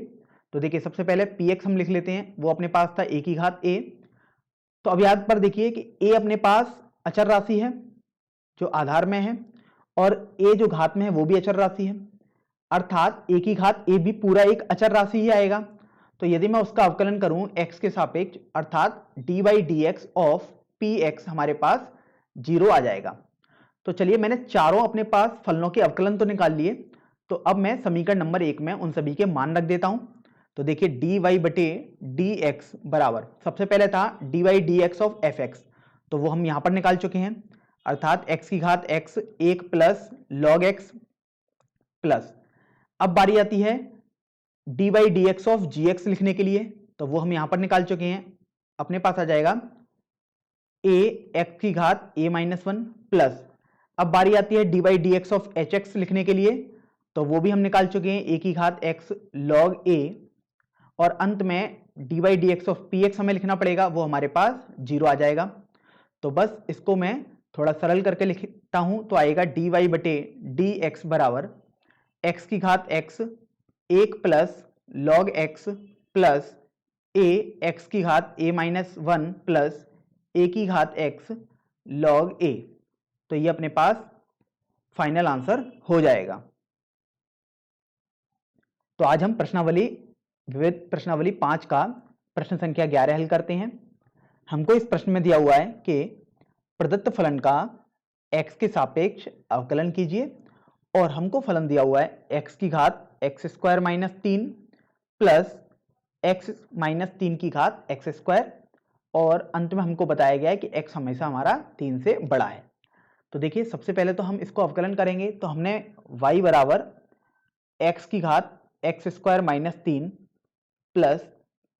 तो देखिए सबसे पहले पी एक्स हम लिख लेते हैं, वो अपने पास था ए की घात ए। तो अब याद पर देखिए कि ए अपने पास अचर राशि है जो आधार में है और ए जो घात में है वो भी अचर राशि है, अर्थात ए की घात ए भी पूरा एक अचर राशि ही आएगा। तो यदि मैं उसका अवकलन करूं x के सापेक्ष अर्थात D by D x of P x हमारे पास 0 आ जाएगा। तो चलिए मैंने चारों अपने पास फलनों के अवकलन तो निकाल लिए, तो अब मैं समीकरण नंबर 1 में उन सभी के मान रख देता हूं। तो देखिए डी वाई बटे डी एक्स बराबर सबसे पहले था d y d x of f x, तो वो हम यहां पर निकाल चुके हैं, अर्थात x की घात x 1 plus log x plus अब बारी आती है d by D x of ji x लिखने के लिए, तो वो हम यहां पर निकाल चुके हैं। अपने पास आ जाएगा a x की घात a माइनस 1 प्लस अब बारी आती है d by D x of h x लिखने के लिए, तो वो भी हम निकाल चुके हैं a की घात x लॉग a और अंत में D by D x of P x हमें लिखना पड़ेगा, वो हमारे पास 0 आ जाएगा। तो बस इसको मैं थोड़ा सरल करके लिखता हूं, तो आएगा डी वाई बटे डी एक्स बराबर एक्स की घात X 1 plus log X plus A X की घात ए माइनस 1 प्लस ए की घात एक्स लॉग ए। तो ये अपने पास फाइनल आंसर हो जाएगा। तो आज हम प्रश्नावली विविध प्रश्नावली 5 का प्रश्न संख्या 11 हल करते हैं। हमको इस प्रश्न में दिया हुआ है कि प्रदत्त फलन का x के सापेक्ष अवकलन कीजिए, और हमको फलन दिया हुआ है x की घात x square minus 3 plus x minus 3 की घात एक्स स्क्वायर, और अंत में हमको बताया गया है कि x हमेशा हमारा 3 से बड़ा है। तो देखिए सबसे पहले तो हम इसको अवकलन करेंगे, तो हमने y बराबर x की घात x square minus 3 plus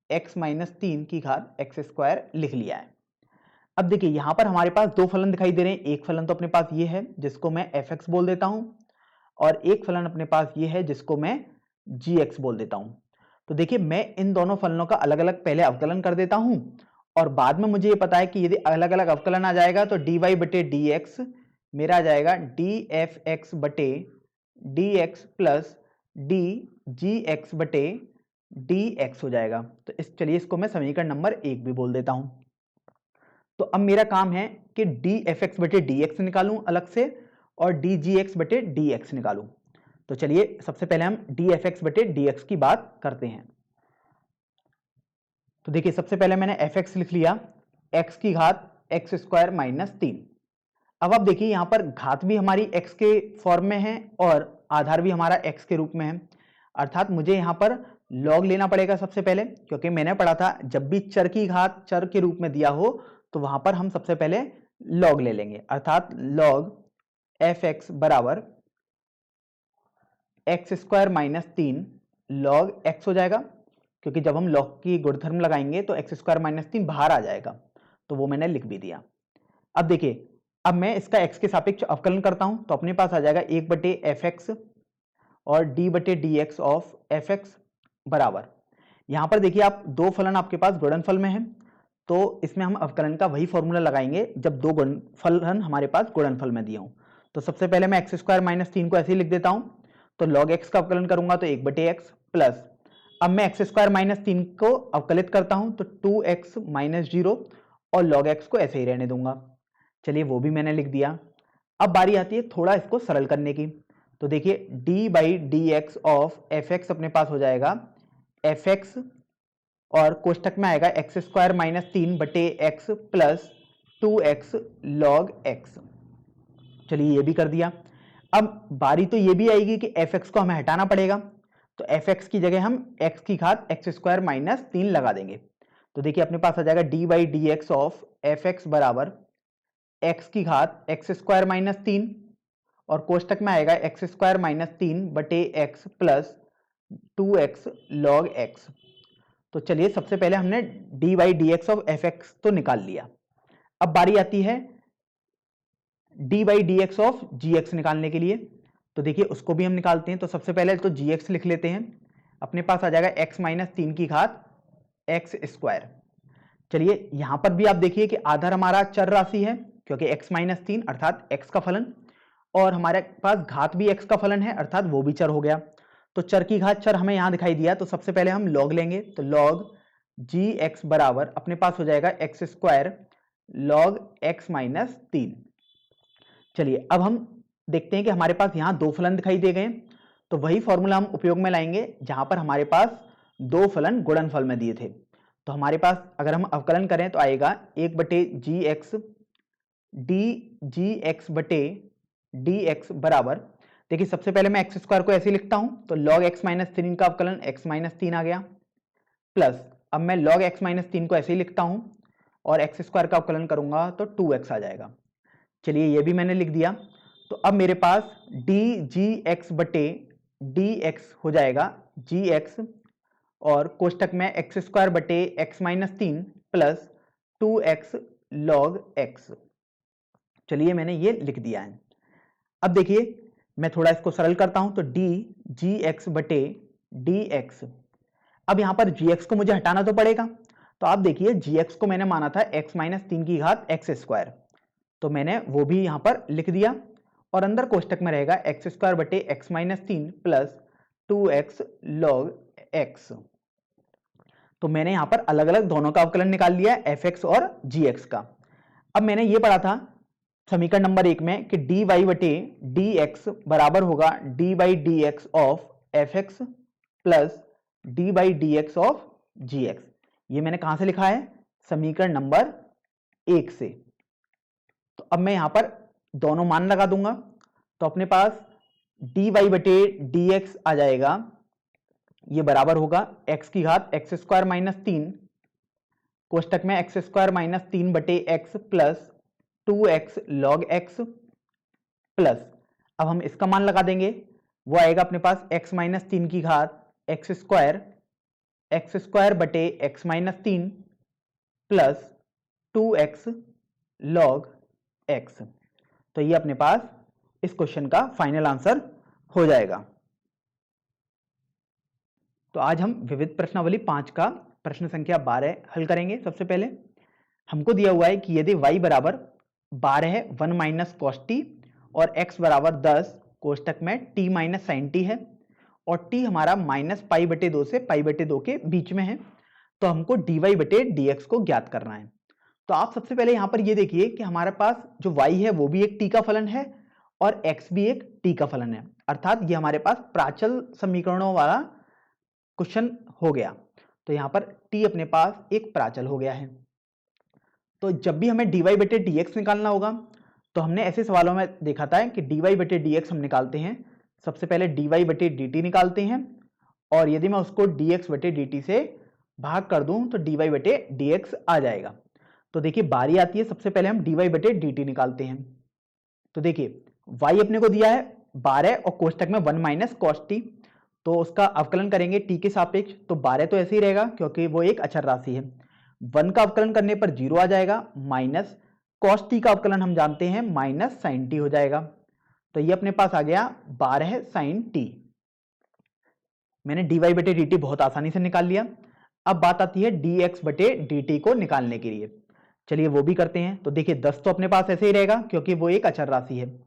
x minus 3 की घात एक्स स्क्वायर लिख लिया है। अब देखिए यहां पर हमारे पास दो फलन दिखाई दे रहे हैं। एक फलन तो अपने पास ये है जिसको मैं fx बोल देता हूं, और एक फलन अपने पास ये है जिसको मैं gx बोल देता हूं। तो देखिए मैं इन दोनों फलनों का अलग अलग पहले अवकलन कर देता हूं, और बाद में मुझे ये पता है कि यदि अलग अलग अवकलन आ जाएगा तो dy बटे dx मेरा आ जाएगा dfx बटे dx प्लस dgx बटे dx हो जाएगा। तो चलिए इसको मैं समीकरण नंबर 1 भी बोल देता हूं। तो अब मेरा काम है कि dfx बटे dx निकालूं अलग से, और dgx बटे dx निकालूं। तो चलिए सबसे पहले हम dfx बटे dx की बात करते हैं। तो देखिए सबसे पहले मैंने fx लिख लिया x की घात एक्स स्क्वायर माइनस 3। अब आप देखिए यहां पर घात भी हमारी x के फॉर्म में है और आधार भी हमारा x के रूप में है, अर्थात मुझे यहां पर log लेना पड़ेगा सबसे पहले, क्योंकि मैंने पढ़ा था जब भी चर की घात चर के रूप में दिया हो तो वहां पर हम सबसे पहले log ले लेंगे, अर्थात log fx बराबर x square minus 3 log x हो जाएगा, क्योंकि जब हम log की गुणधर्म लगाएंगे तो एक्स स्क्वायर माइनस 3 बाहर आ जाएगा। तो वो मैंने लिख भी दिया। अब देखिए अब मैं इसका x के सापेक्ष अवकलन करता हूं, तो अपने पास आ जाएगा 1 बटे एफ एक्स और d बटे D x of f x बराबर, यहां पर देखिए आप दो फलन आपके पास गुणनफल में है, तो इसमें हम अवकलन का वही फॉर्मूला लगाएंगे जब दो फलन हमारे पास गुणनफल में दिए हों। तो सबसे पहले मैं एक्स स्क्वायर माइनस 3 को ऐसे ही लिख देता हूं, तो log x का अवकलन करूंगा तो 1 बटे एक्स प्लस, अब मैं एक्स स्क्वायर माइनस 3 को अवकलित करता हूं तो 2x माइनस 0, और log x को ऐसे ही रहने दूंगा। चलिए वो भी मैंने लिख दिया। अब बारी आती है थोड़ा इसको सरल करने की, तो देखिए d by D x of f x अपने पास हो जाएगा एफ एक्स, और कोष्टक में आएगा एक्स स्क्वायर माइनस 3 बटे x plus 2x log x। चलिए ये भी कर दिया। अब बारी तो ये भी आएगी कि fx को हमें हटाना पड़ेगा, तो fx की जगह हम x की घात एक्स स्क्वायर माइनस 3 लगा देंगे। तो देखिए अपने पास आ जाएगा d by D x of f x बराबर x की घात एक्स स्क्वायर माइनस 3, और कोष्टक में आएगा एक्स स्क्वायर माइनस 3 बटे x plus 2x log x। तो चलिए सबसे पहले हमने d by D x of f x तो निकाल लिया। अब बारी आती है d by D x of ji x निकालने के लिए, तो देखिए उसको भी हम निकालते हैं। तो सबसे पहले तो जी एक्स लिख लेते हैं, अपने पास आ जाएगा x माइनस 3 की घात एक्स स्क्वायर। चलिए यहां पर भी आप देखिए कि आधार हमारा चर राशि है, क्योंकि x माइनस 3 अर्थात x का फलन, और हमारे पास घात भी x का फलन है अर्थात वो भी चर हो गया। तो चर की घात चर हमें यहां दिखाई दिया, तो सबसे पहले हम log लेंगे, तो log जी एक्स बराबर अपने पास हो जाएगा x square log x minus 3। चलिए अब हम देखते हैं कि हमारे पास यहाँ दो फलन दिखाई दे गए, तो वही फॉर्मूला हम उपयोग में लाएंगे जहां पर हमारे पास दो फलन गुणनफल में दिए थे। तो हमारे पास अगर हम अवकलन करें तो आएगा 1 बटे जी एक्स डी जी एक्स बटे डी एक्स बराबर, देखिए सबसे पहले मैं एक्स स्क्वायर को ऐसे लिखता हूं, तो log x माइनस 3 का अवकलन x माइनस 3 आ गया, प्लस अब मैं log x माइनस 3 को ऐसे ही लिखता हूं और एक्स स्क्वायर का अवकलन करूंगा तो 2x आ जाएगा। चलिए ये भी मैंने लिख दिया। तो अब मेरे पास डी जी एक्स बटे डी एक्स हो जाएगा जी एक्स, और कोष्टक में एक्स स्क्वायर बटे x minus 3 plus 2x log x। चलिए मैंने ये लिख दिया है। अब देखिए मैं थोड़ा इसको सरल करता हूं, तो डी जी एक्स बटे डी एक्स, अब यहाँ पर gx को मुझे हटाना तो पड़ेगा, तो आप देखिए gx को मैंने माना था x माइनस 3 की घात एक्स स्क्वायर, तो मैंने वो भी यहाँ पर लिख दिया और अंदर कोष्टक में रहेगा एक्स स्क्वायर बटे x minus 3 plus 2x log x। तो मैंने यहाँ पर अलग अलग दोनों का अवकलन निकाल लिया fx और gx का। अब मैंने ये पढ़ा था समीकरण नंबर 1 में कि dy बटे dx बराबर होगा d by D x of f x plus d by D x of ji x. ये मैंने कहां से लिखा है? समीकरण नंबर 1 से। तो अब मैं यहां पर दोनों मान लगा दूंगा, तो अपने पास dy बटे dx आ जाएगा, ये बराबर होगा x की घात एक्स स्क्वायर माइनस 3 कोष्टक में एक्स स्क्वायर माइनस 3 बटे x plus 2x log x plus, अब हम इसका मान लगा देंगे, वो आएगा अपने पास x माइनस 3 की घात एक्स स्क्वायर बटे x minus 3 plus 2x log x। तो ये अपने पास इस क्वेश्चन का फाइनल आंसर हो जाएगा। तो आज हम विविध प्रश्नावली 5 का प्रश्न संख्या 12 हल करेंगे। सबसे पहले हमको दिया हुआ है कि यदि y बराबर 12 है 1 माइनस कॉस टी और x बराबर 10 कोष्टक में t माइनस साइन टी है और t हमारा माइनस पाई बटे 2 से पाई बटे 2 के बीच में है, तो हमको dy बटे dx को ज्ञात करना है। तो आप सबसे पहले यहां पर ये देखिए कि हमारे पास जो y है वो भी एक t का फलन है और x भी एक t का फलन है, अर्थात ये हमारे पास प्राचल समीकरणों वाला क्वेश्चन हो गया। तो यहां पर t अपने पास एक प्राचल हो गया है। तो जब भी हमें dy बटे dx निकालना होगा, तो हमने ऐसे सवालों में देखा था कि dy बटे dx हम निकालते हैं, सबसे पहले dy बटे dt निकालते हैं और यदि मैं उसको dx बटे dt से भाग कर दूं तो dy बटे dx आ जाएगा। तो देखिए बारी आती है, सबसे पहले हम dy बटे dt निकालते हैं। तो देखिए y अपने को दिया है 12 और कोष्टक में 1 माइनस कॉस टी, तो उसका अवकलन करेंगे t के सापेक्ष, तो 12 तो ऐसे ही रहेगा क्योंकि वो एक अचर राशि है। 1 का अवकलन करने पर 0 आ जाएगा, माइनस कॉस टी का अवकलन हम जानते हैं माइनस साइन टी हो जाएगा। तो ये अपने पास आ गया 12 साइन टी। मैंने dy बटे dt बहुत आसानी से निकाल लिया। अब बात आती है dx बटे dt को निकालने के लिए, चलिए वो भी करते हैं। तो देखिए 10 तो अपने पास ऐसे ही रहेगा क्योंकि वो एक अचर राशि है।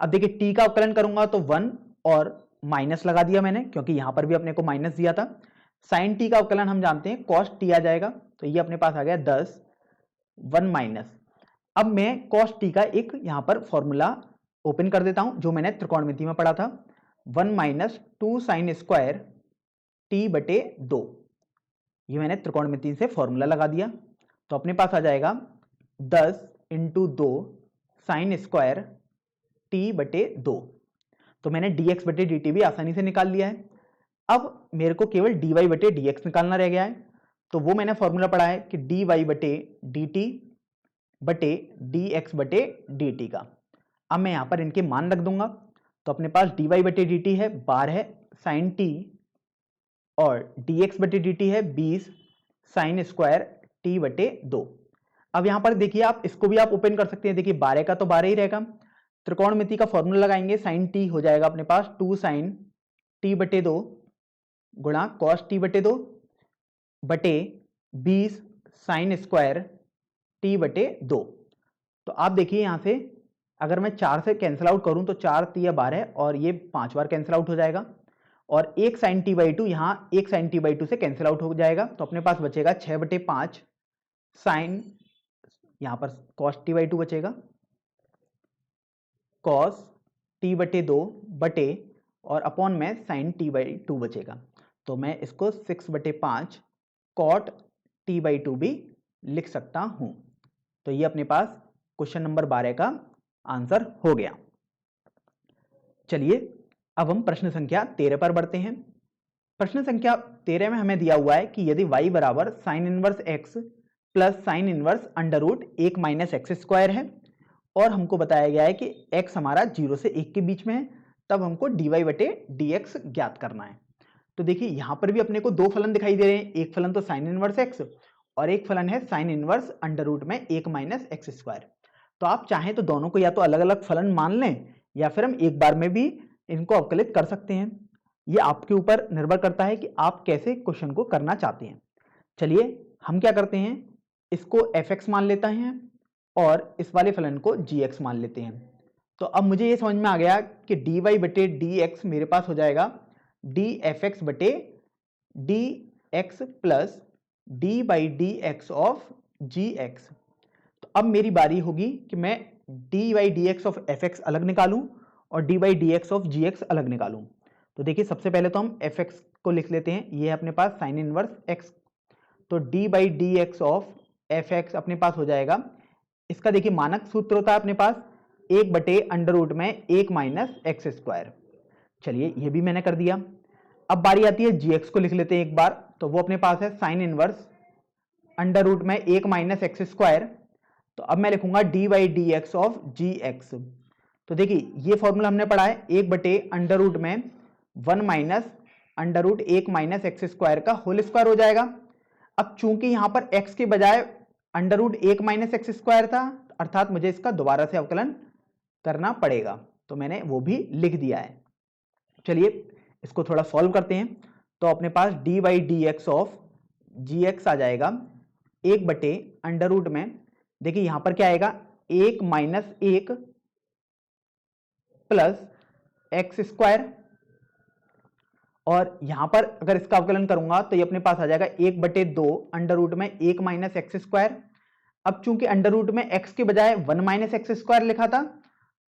अब देखिए t का अवकलन करूंगा तो 1 और माइनस लगा दिया मैंने क्योंकि यहां पर भी अपने को माइनस दिया था। साइन टी का अवकलन हम जानते हैं कॉस टी आ जाएगा, तो ये अपने पास आ गया 10 1 माइनस। अब मैं कॉस टी का एक यहां पर फॉर्मूला ओपन कर देता हूं जो मैंने त्रिकोणमिति में पढ़ा था, 1 माइनस 2 साइन स्क्वायर टी बटे 2। ये मैंने त्रिकोणमिति से फॉर्मूला लगा दिया, तो अपने पास आ जाएगा 10 इंटू 2 साइन स्क्वायर टी बटे 2। तो मैंने dx बटे dt भी आसानी से निकाल लिया है। अब मेरे को केवल dy बटे dx निकालना रह गया है, तो वो मैंने फॉर्मूला पढ़ा है कि dy बटे dt बटे dx बटे dt का। अब मैं यहां पर इनके मान रख दूंगा, तो अपने पास dy बटे dt है 12 साइन t और dx बटे dt है 20 साइन स्क्वायर t बटे 2। अब यहां पर देखिए आप इसको भी आप ओपन कर सकते हैं, देखिए 12 का तो 12 ही रहेगा, त्रिकोणमिति का फॉर्मूला लगाएंगे, साइन t हो जाएगा अपने पास 2 साइन t बटे 2 गुणा कॉस t बटे 2 बटे 20 साइन स्क्वायर t बटे 2। तो आप देखिए यहां से अगर मैं 4 से कैंसिल आउट करूं तो 4 तिया 12 और ये 5 बार कैंसिल आउट हो जाएगा और 1 साइन t बाई 2 यहाँ 1 साइन t बाई 2 से कैंसिल आउट हो जाएगा, तो अपने पास बचेगा 6 बटे 5 साइन, यहाँ पर कॉस t बाई 2 बचेगा, कॉस t बटे 2 बटे और अपॉन में साइन t बाई 2 बचेगा। तो मैं इसको 6 बटे 5 कॉट t बाई 2 भी लिख सकता हूं। तो ये अपने पास क्वेश्चन नंबर 12 का आंसर हो गया। चलिए अब हम प्रश्न संख्या 13 पर बढ़ते हैं। प्रश्न संख्या 13 में हमें दिया हुआ है कि यदि y बराबर sine inverse x plus sine inverse under root 1 minus x square है और हमको बताया गया है कि x हमारा 0 से 1 के बीच में है, तब हमको dy बटे dx ज्ञात करना है। तो देखिए यहां पर भी अपने को दो फलन दिखाई दे रहे हैं, एक फलन तो साइन इनवर्स x और एक फलन है साइन इनवर्स अंडर रूट में 1 माइनस एक्स स्क्वायर। तो आप चाहें तो दोनों को या तो अलग अलग फलन मान लें या फिर हम एक बार में भी इनको अवकलित कर सकते हैं। ये आपके ऊपर निर्भर करता है कि आप कैसे क्वेश्चन को करना चाहते हैं। चलिए हम क्या करते हैं, इसको fx मान लेते हैं और इस वाले फलन को gx मान लेते हैं। तो अब मुझे ये समझ में आ गया कि dy बटे dx मेरे पास हो जाएगा dfx बटे dx plus d by D x of ji x. तो अब मेरी बारी होगी कि मैं d by D x of f x अलग निकालूं और D by D x of ji x अलग निकालूं। तो देखिए सबसे पहले तो हम एफ एक्स को लिख लेते हैं, ये है अपने पास साइन इनवर्स एक्स। तो d by D x of f x अपने पास हो जाएगा, इसका देखिए मानक सूत्र होता है अपने पास 1 बटे अंडर रूट में 1 माइनस एक्स स्क्वायर। चलिए ये भी मैंने कर दिया। अब बारी आती है जी एक्स को लिख लेते हैं एक बार, तो वो अपने पास है साइन इनवर्स अंडर रूट में 1 माइनस एक्स स्क्वायर। तो अब मैं लिखूंगा d by D x of ji x. तो देखिए ये फॉर्मूला हमने पढ़ा है 1 बटे अंडर रूट में 1 minus under root 1 minus x square का होल स्क्वायर हो जाएगा। अब चूंकि यहां पर x के बजाय under root 1 minus x square था, अर्थात मुझे इसका दोबारा से अवकलन करना पड़ेगा, तो मैंने वो भी लिख दिया है। चलिए इसको थोड़ा सॉल्व करते हैं। तो अपने पास D by D x of ji X आ जाएगा 1 बटे अंडर रूट में, देखिए यहां पर क्या आएगा 1 माइनस 1 प्लस एक्स स्क्वायर, और यहां पर अगर इसका अवकलन करूंगा तो ये अपने पास आ जाएगा 1 बटे 2 अंडर रूट में 1 माइनस एक्स स्क्वायर। अब चूंकि अंडर रूट में x के बजाय 1 माइनस एक्स स्क्वायर लिखा था,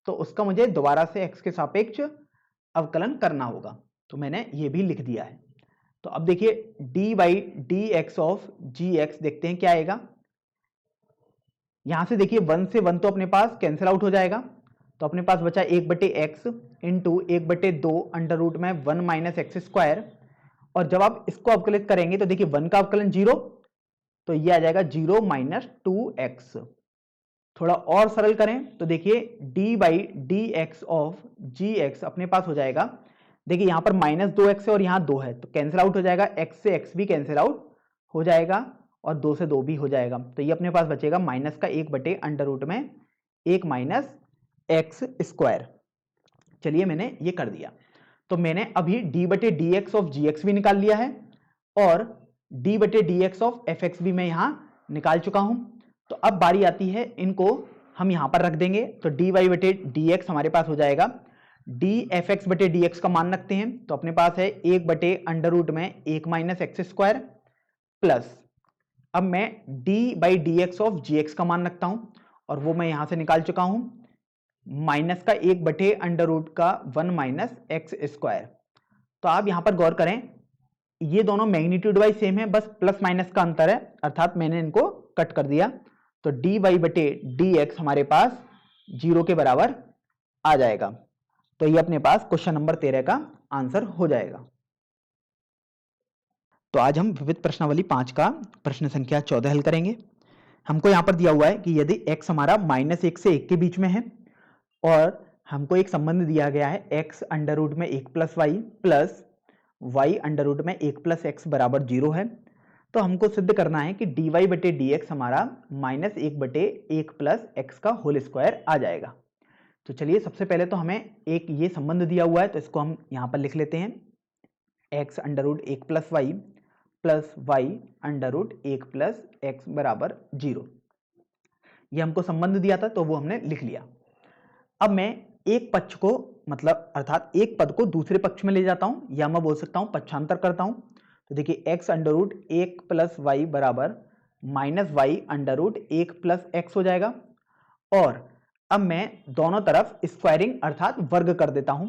तो उसका मुझे दोबारा से x के सापेक्ष अवकलन करना होगा, तो मैंने ये भी लिख दिया है। तो अब देखिए d by D x of ji x देखते हैं क्या आएगा। यहां से देखिए 1 से 1 तो अपने पास कैंसिल आउट हो जाएगा, तो अपने पास बचा 1 बटे एक्स इंटू 1 बटे 2 अंडर रूट में 1 माइनस एक्स स्क्वायर। और जब आप इसको अवकलित करेंगे तो देखिए 1 का अवकलन 0, तो ये आ जाएगा 0 माइनस 2x। थोड़ा और सरल करें तो देखिए d by D x of ji x अपने पास हो जाएगा, देखिए यहां पर माइनस 2x है और यहां 2 है, तो कैंसिल आउट हो जाएगा, x से x भी कैंसिल आउट हो जाएगा और 2 से 2 भी हो जाएगा। तो ये अपने पास बचेगा माइनस का 1 बटे अंडर रूट में 1 माइनस एक्स स्क्वायर। चलिए मैंने ये कर दिया। तो मैंने अभी d बटे D x of ji x भी निकाल लिया है और d बटे D x of f x भी मैं यहां निकाल चुका हूं। तो अब बारी आती है, इनको हम यहां पर रख देंगे, तो dy बटे डी एक्स हमारे पास हो जाएगा, डी एफ एक्स बटे डी एक्स का मान रखते हैं, तो अपने पास है 1 बटे अंडर रूट में 1 माइनस एक्स स्क्वायर प्लस, अब मैं d by D x of ji x का मान रखता हूं और वो मैं यहां से निकाल चुका हूं, माइनस का 1 बटे अंडर रूट का 1 माइनस एक्स स्क्वायर। तो आप यहां पर गौर करें, ये दोनों मैग्नीट्यूड वाइज सेम है, बस प्लस माइनस का अंतर है, अर्थात मैंने इनको कट कर दिया। तो डी वाई बटे डी एक्स हमारे पास 0 के बराबर आ जाएगा। तो ये अपने पास क्वेश्चन नंबर 13 का आंसर हो जाएगा। तो आज हम विविध प्रश्नावली 5 का प्रश्न संख्या 14 हल करेंगे। हमको यहां पर दिया हुआ है कि यदि x हमारा -1 से 1 के बीच में है और हमको एक संबंध दिया गया है x अंडर रूट में 1 plus y plus y under root में 1 प्लस एक्स बराबर 0 है, तो हमको सिद्ध करना है कि dy बटे डी एक्स हमारा -1 बटे 1 प्लस एक्स का होल स्क्वायर आ जाएगा। तो चलिए सबसे पहले तो हमें एक ये संबंध दिया हुआ है, तो इसको हम यहाँ पर लिख लेते हैं, x under root 1 plus y under root 1 plus x बराबर 0। ये हमको संबंध दिया था तो वो हमने लिख लिया। अब मैं एक पक्ष को, मतलब अर्थात एक पद को दूसरे पक्ष में ले जाता हूं, या मैं बोल सकता हूं पक्षांतर करता हूं। तो देखिए x under root 1 plus Y बराबर minus Y under root 1 plus X हो जाएगा। और अब मैं दोनों तरफ स्क्वायरिंग अर्थात वर्ग कर देता हूं,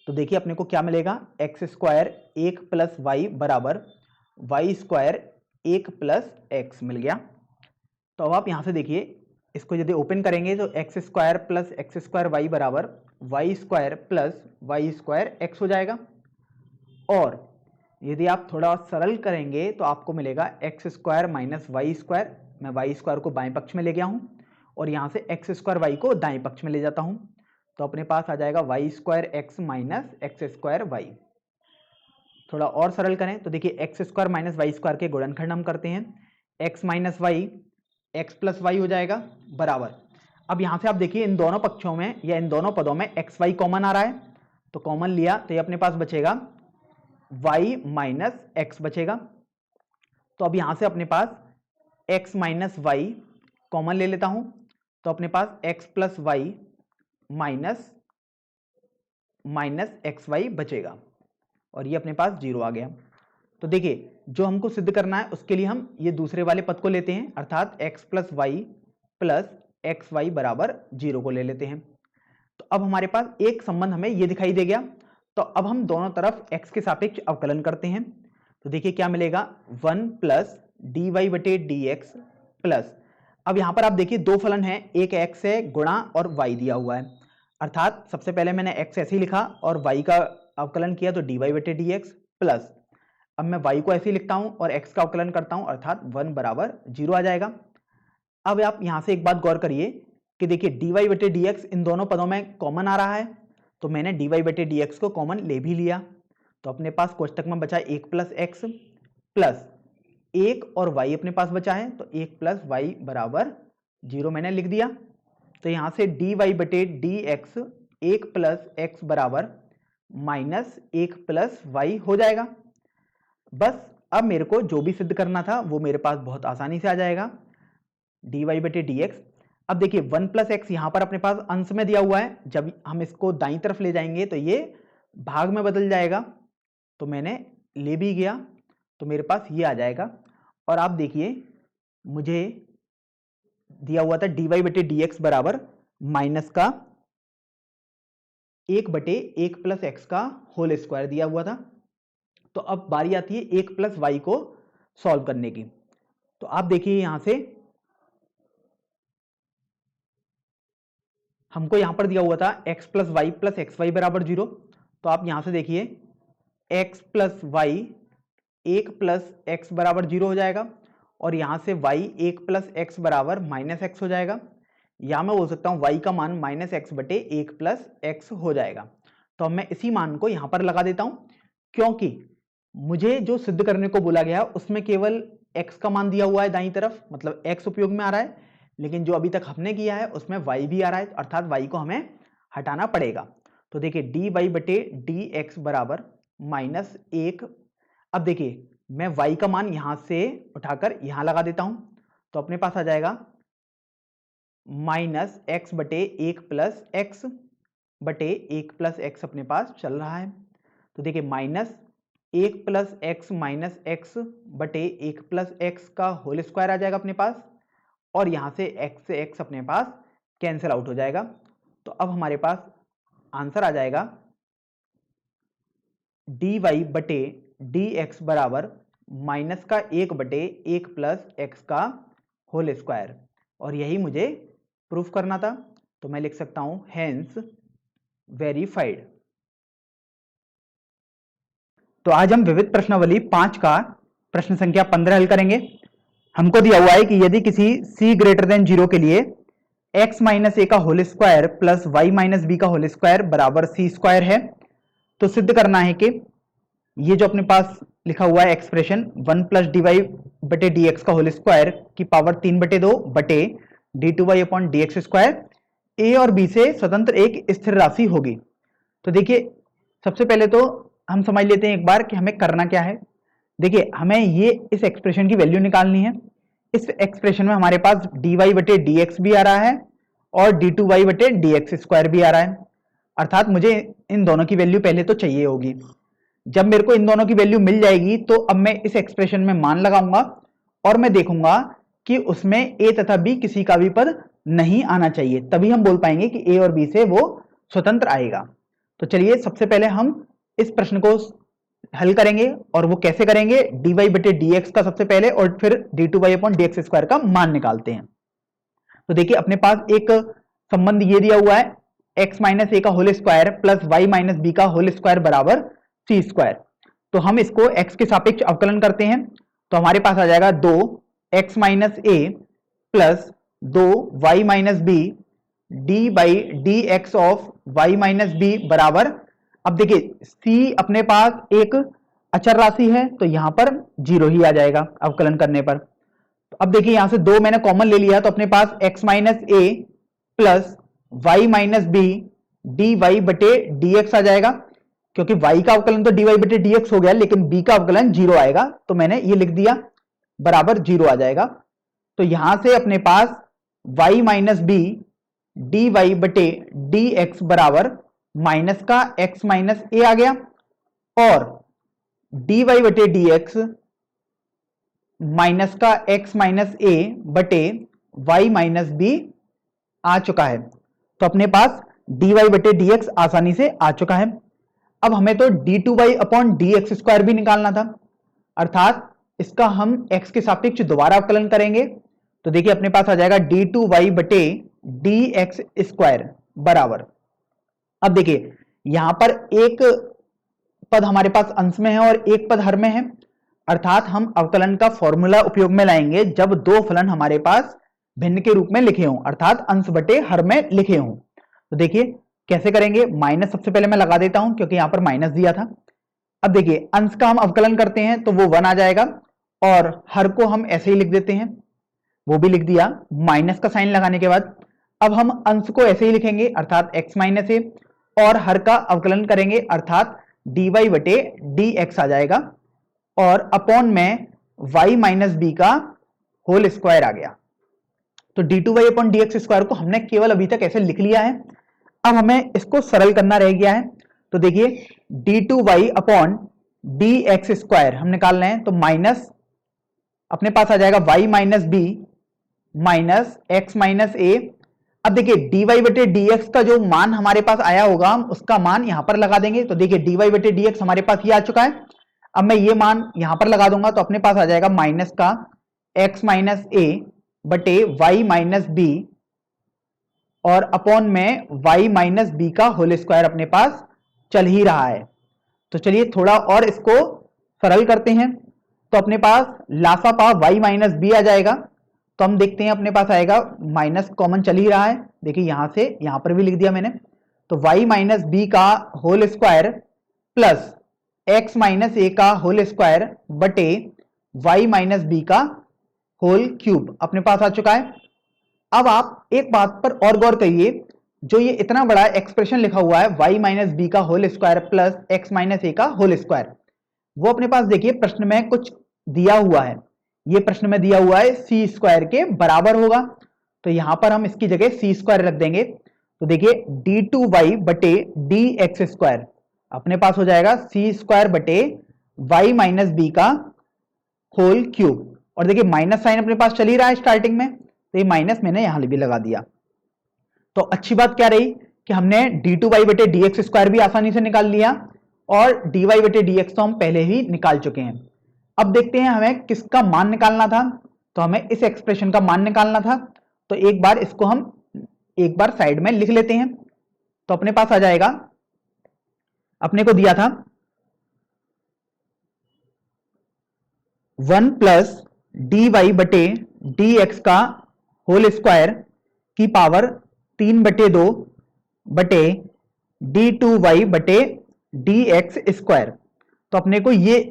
तो देखिए अपने को क्या मिलेगा, एक्स स्क्वायर 1 प्लस वाई बराबर वाई स्क्वायर 1 प्लस एक्स मिल गया। तो अब आप यहां से देखिए, इसको यदि ओपन करेंगे तो X square plus X square Y बराबर Y square plus Y square X हो जाएगा। और यदि आप थोड़ा सरल करेंगे तो आपको मिलेगा x square minus y square, मैं वाई स्क्वायर को बाएं पक्ष में ले गया हूं और यहां से एक्स स्क्वायर वाई को दाएं पक्ष में ले जाता हूं, तो अपने पास आ जाएगा y square x minus x square y. थोड़ा और सरल करें तो देखिए x square minus y square के गुणनखंड हम करते हैं, x minus y x plus y हो जाएगा बराबर। अब यहां से आप देखिए इन दोनों पक्षों में या इन दोनों पदों में एक्स वाई कॉमन आ रहा है, तो कॉमन लिया तो ये अपने पास बचेगा y माइनस एक्स बचेगा। तो अब यहां से अपने पास x माइनस वाई कॉमन ले लेता हूं, तो अपने पास x plus Y minus x y बचेगा और ये अपने पास 0 आ गया। तो देखिए जो हमको सिद्ध करना है उसके लिए हम ये दूसरे वाले पद को लेते हैं, अर्थात x plus y plus x y बराबर 0 को ले लेते हैं। तो अब हमारे पास एक संबंध हमें ये दिखाई दे गया। तो अब हम दोनों तरफ x के सापेक्ष अवकलन करते हैं। तो देखिए क्या मिलेगा, 1 प्लस डी वाई बटे डी एक्स प्लस, अब यहां पर आप देखिए दो फलन है, एक x है गुणा और y दिया हुआ है, अर्थात सबसे पहले मैंने x ऐसे ही लिखा और y का अवकलन किया तो डी वाई बटे डी एक्स प्लस, अब मैं y को ऐसे ही लिखता हूं और x का अवकलन करता हूं अर्थात 1 बराबर 0 आ जाएगा। अब आप यहां से एक बात गौर करिए कि देखिए डी वाई बटे डी एक्स इन दोनों पदों में कॉमन आ रहा है, तो मैंने डी वाई बटे डी एक्स को कॉमन ले भी लिया। तो अपने पास कोष्टक में बचा 1 प्लस एक्स प्लस 1 और y अपने पास बचा है, तो 1 प्लस वाई बराबर 0 मैंने लिख दिया। तो यहां से डी वाई बटे डी एक्स 1 प्लस एक्स बराबर माइनस 1 प्लस वाई हो जाएगा। बस अब मेरे को जो भी सिद्ध करना था वो मेरे पास बहुत आसानी से आ जाएगा, डी वाई बटे डी एक्स। अब देखिए 1 प्लस एक्स यहां पर अपने पास अंश में दिया हुआ है, जब हम इसको दाईं तरफ ले जाएंगे तो ये भाग में बदल जाएगा, तो मैंने ले भी गया, तो मेरे पास ये आ जाएगा। और आप देखिए मुझे दिया हुआ था डी वाई बटे डी एक्स बराबर माइनस का 1 बटे 1 प्लस एक्स का होल स्क्वायर दिया हुआ था। तो अब बारी आती है 1 प्लस वाई को सॉल्व करने की। तो आप देखिए यहां से हमको यहां पर दिया हुआ था x plus y plus x y बराबर 0। तो आप यहां से देखिए x plus y 1 plus x बराबर 0 हो जाएगा और यहां से y 1 प्लस एक्स बराबर माइनस एक्स हो जाएगा, या मैं बोल सकता हूं y का मान माइनस एक्स बटे 1 प्लस एक्स हो जाएगा। तो अब मैं इसी मान को यहां पर लगा देता हूं, क्योंकि मुझे जो सिद्ध करने को बोला गया उसमें केवल x का मान दिया हुआ है दाईं तरफ, मतलब x उपयोग में आ रहा है, लेकिन जो अभी तक हमने किया है उसमें y भी आ रहा है, अर्थात y को हमें हटाना पड़ेगा। तो देखिए डी वाई बटे डी एक्स बराबर माइनस 1। अब देखिए मैं y का मान यहां से उठाकर यहां लगा देता हूं, तो अपने पास आ जाएगा माइनस एक्स बटे 1 प्लस एक्स बटे 1 प्लस एक्स अपने पास चल रहा है। तो देखिए minus 1 plus x minus x बटे 1 प्लस एक्स का होल स्क्वायर आ जाएगा अपने पास, और यहां से x अपने पास कैंसिल आउट हो जाएगा। तो अब हमारे पास आंसर आ जाएगा डी वाई बटे डी एक्स बराबर माइनस का 1 बटे 1 प्लस एक्स का होल स्क्वायर, और यही मुझे प्रूफ करना था। तो मैं लिख सकता हूं हेंस वेरीफाइड। तो आज हम विविध प्रश्नावली 5 का प्रश्न संख्या 15 हल करेंगे। हमको दिया हुआ है कि यदि किसी c ग्रेटर देन 0 के लिए x माइनस ए का whole square plus Y minus B का होल स्क्वायर बराबर c स्क्वायर है, तो सिद्ध करना है कि ये जो अपने पास लिखा हुआ है एक्सप्रेशन 1 प्लस डी वाई बटे डी एक्स का होल स्क्वायर की पावर 3/2 बटे D two Y upon D x square A और बी से स्वतंत्र एक स्थिर राशि होगी। तो देखिए सबसे पहले तो हम समझ लेते हैं एक बार कि हमें करना क्या है। देखिए हमें ये इस एक्सप्रेशन की वैल्यू निकालनी है। इस एक्सप्रेशन में हमारे पास डी वाई बटे डी एक्स भी आ रहा है और डी टू वाई बटे डी एक्स स्क्वायर भी आ रहा है, अर्थात मुझे इन दोनों की वैल्यू पहले तो चाहिए होगी। जब मेरे को इन दोनों की वैल्यू मिल जाएगी तो अब मैं इस एक्सप्रेशन में मान लगाऊंगा और मैं देखूंगा कि उसमें ए तथा बी किसी का भी पद नहीं आना चाहिए, तभी हम बोल पाएंगे कि ए और बी से वो स्वतंत्र आएगा। तो चलिए सबसे पहले हम इस प्रश्न को हल करेंगे, और वो कैसे करेंगे, डी वाई बटे डी एक्स का सबसे पहले और फिर d two Y upon D x square का मान निकालते हैं। तो देखिए अपने पास एक संबंध ये दिया हुआ है x माइनस ए का whole square plus Y minus B का होल स्क्वायर बराबर सी स्क्वायर। तो हम इसको x के सापेक्ष अवकलन करते हैं, तो हमारे पास आ जाएगा 2x minus A plus 2y minus B D by D x of y minus b बराबर, अब देखिए c अपने पास एक अचर राशि है तो यहां पर 0 ही आ जाएगा अवकलन करने पर। तो अब देखिए यहां से 2 मैंने कॉमन ले लिया, तो अपने पास x माइनस ए plus Y minus B D Y बटे डी एक्स आ जाएगा। क्योंकि y का अवकलन तो dy बटे dx हो गया, लेकिन b का अवकलन 0 आएगा, तो मैंने ये लिख दिया बराबर 0 आ जाएगा। तो यहां से अपने पास y minus B D Y बटे डी एक्स बराबर माइनस का x माइनस ए आ गया, और डी वाई बटे डी एक्स माइनस का x माइनस ए बटे y माइनस बी आ चुका है। तो अपने पास dy बटे dx आसानी से आ चुका है। अब हमें तो d2y अपॉन dx स्क्वायर भी निकालना था, अर्थात इसका हम x के सापेक्ष दोबारा अवकलन करेंगे। तो देखिए अपने पास आ जाएगा d2y बटे dx स्क्वायर बराबर, अब देखिए यहां पर एक पद हमारे पास अंश में है और एक पद हर में है, अर्थात हम अवकलन का फॉर्मूला उपयोग में लाएंगे जब दो फलन हमारे पास भिन्न के रूप में लिखे हों, अर्थात अंश बटे हर में लिखे हों। तो देखिए कैसे करेंगे, माइनस सबसे पहले मैं लगा देता हूं क्योंकि यहां पर माइनस दिया था। अब देखिए अंश का हम अवकलन करते हैं तो वो 1 आ जाएगा, और हर को हम ऐसे ही लिख देते हैं, वो भी लिख दिया माइनस का साइन लगाने के बाद। अब हम अंश को ऐसे ही लिखेंगे अर्थात x माइनस ए, और हर का अवकलन करेंगे अर्थात dy बटे dx आ जाएगा, और अपॉन में y माइनस बी का होल स्क्वायर आ गया। तो d2y अपॉन dx स्क्वायर को हमने केवल अभी तक ऐसे लिख लिया है, अब हमें इसको सरल करना रह गया है। तो देखिए d2y अपॉन dx स्क्वायर हम निकाल रहे हैं, तो माइनस अपने पास आ जाएगा y minus B minus x minus A. अब देखिए dy बटे dx का जो मान हमारे पास आया होगा हम उसका मान यहां पर लगा देंगे। तो देखिए dy बटे dx हमारे पास ये आ चुका है, अब मैं ये मान यहां पर लगा दूंगा, तो अपने पास आ जाएगा माइनस का x माइनस ए बटे y माइनस बी, और अपॉन में y माइनस बी का होल स्क्वायर अपने पास चल ही रहा है। तो चलिए थोड़ा और इसको सरल करते हैं। तो अपने पास लासापा y माइनस बी आ जाएगा, तो हम देखते हैं अपने पास आएगा माइनस कॉमन चल ही रहा है, देखिए यहां से यहां पर भी लिख दिया मैंने। तो y माइनस बी का whole square plus x minus ए का होल स्क्वायर बटे y माइनस बी का होल क्यूब अपने पास आ चुका है। अब आप एक बात पर और गौर करिए, जो ये इतना बड़ा एक्सप्रेशन लिखा हुआ है y माइनस बी का whole square plus x minus ए का होल स्क्वायर, वो अपने पास देखिए प्रश्न में कुछ दिया हुआ है, ये प्रश्न में दिया हुआ है सी स्क्वायर के बराबर होगा, तो यहां पर हम इसकी जगह सी स्क्वायर रख देंगे। तो देखिए d2y बटे dx स्क्वायर अपने पास हो जाएगा सी स्क्वायर बटे y माइनस बी का होल क्यूब, और देखिए माइनस साइन अपने पास चल ही रहा है स्टार्टिंग में, तो ये माइनस मैंने यहां भी लगा दिया। तो अच्छी बात क्या रही कि हमने d2y बटे dx स्क्वायर भी आसानी से निकाल लिया, और dy बटे dx तो हम पहले ही निकाल चुके हैं। अब देखते हैं हमें किसका मान निकालना था, तो हमें इस एक्सप्रेशन का मान निकालना था। तो एक बार इसको हम एक बार साइड में लिख लेते हैं। तो अपने पास आ जाएगा, अपने को दिया था 1 प्लस डी वाई बटे डी एक्स का होल स्क्वायर की पावर 3/2 बटे d2y बटे dx स्क्वायर, तो अपने को ये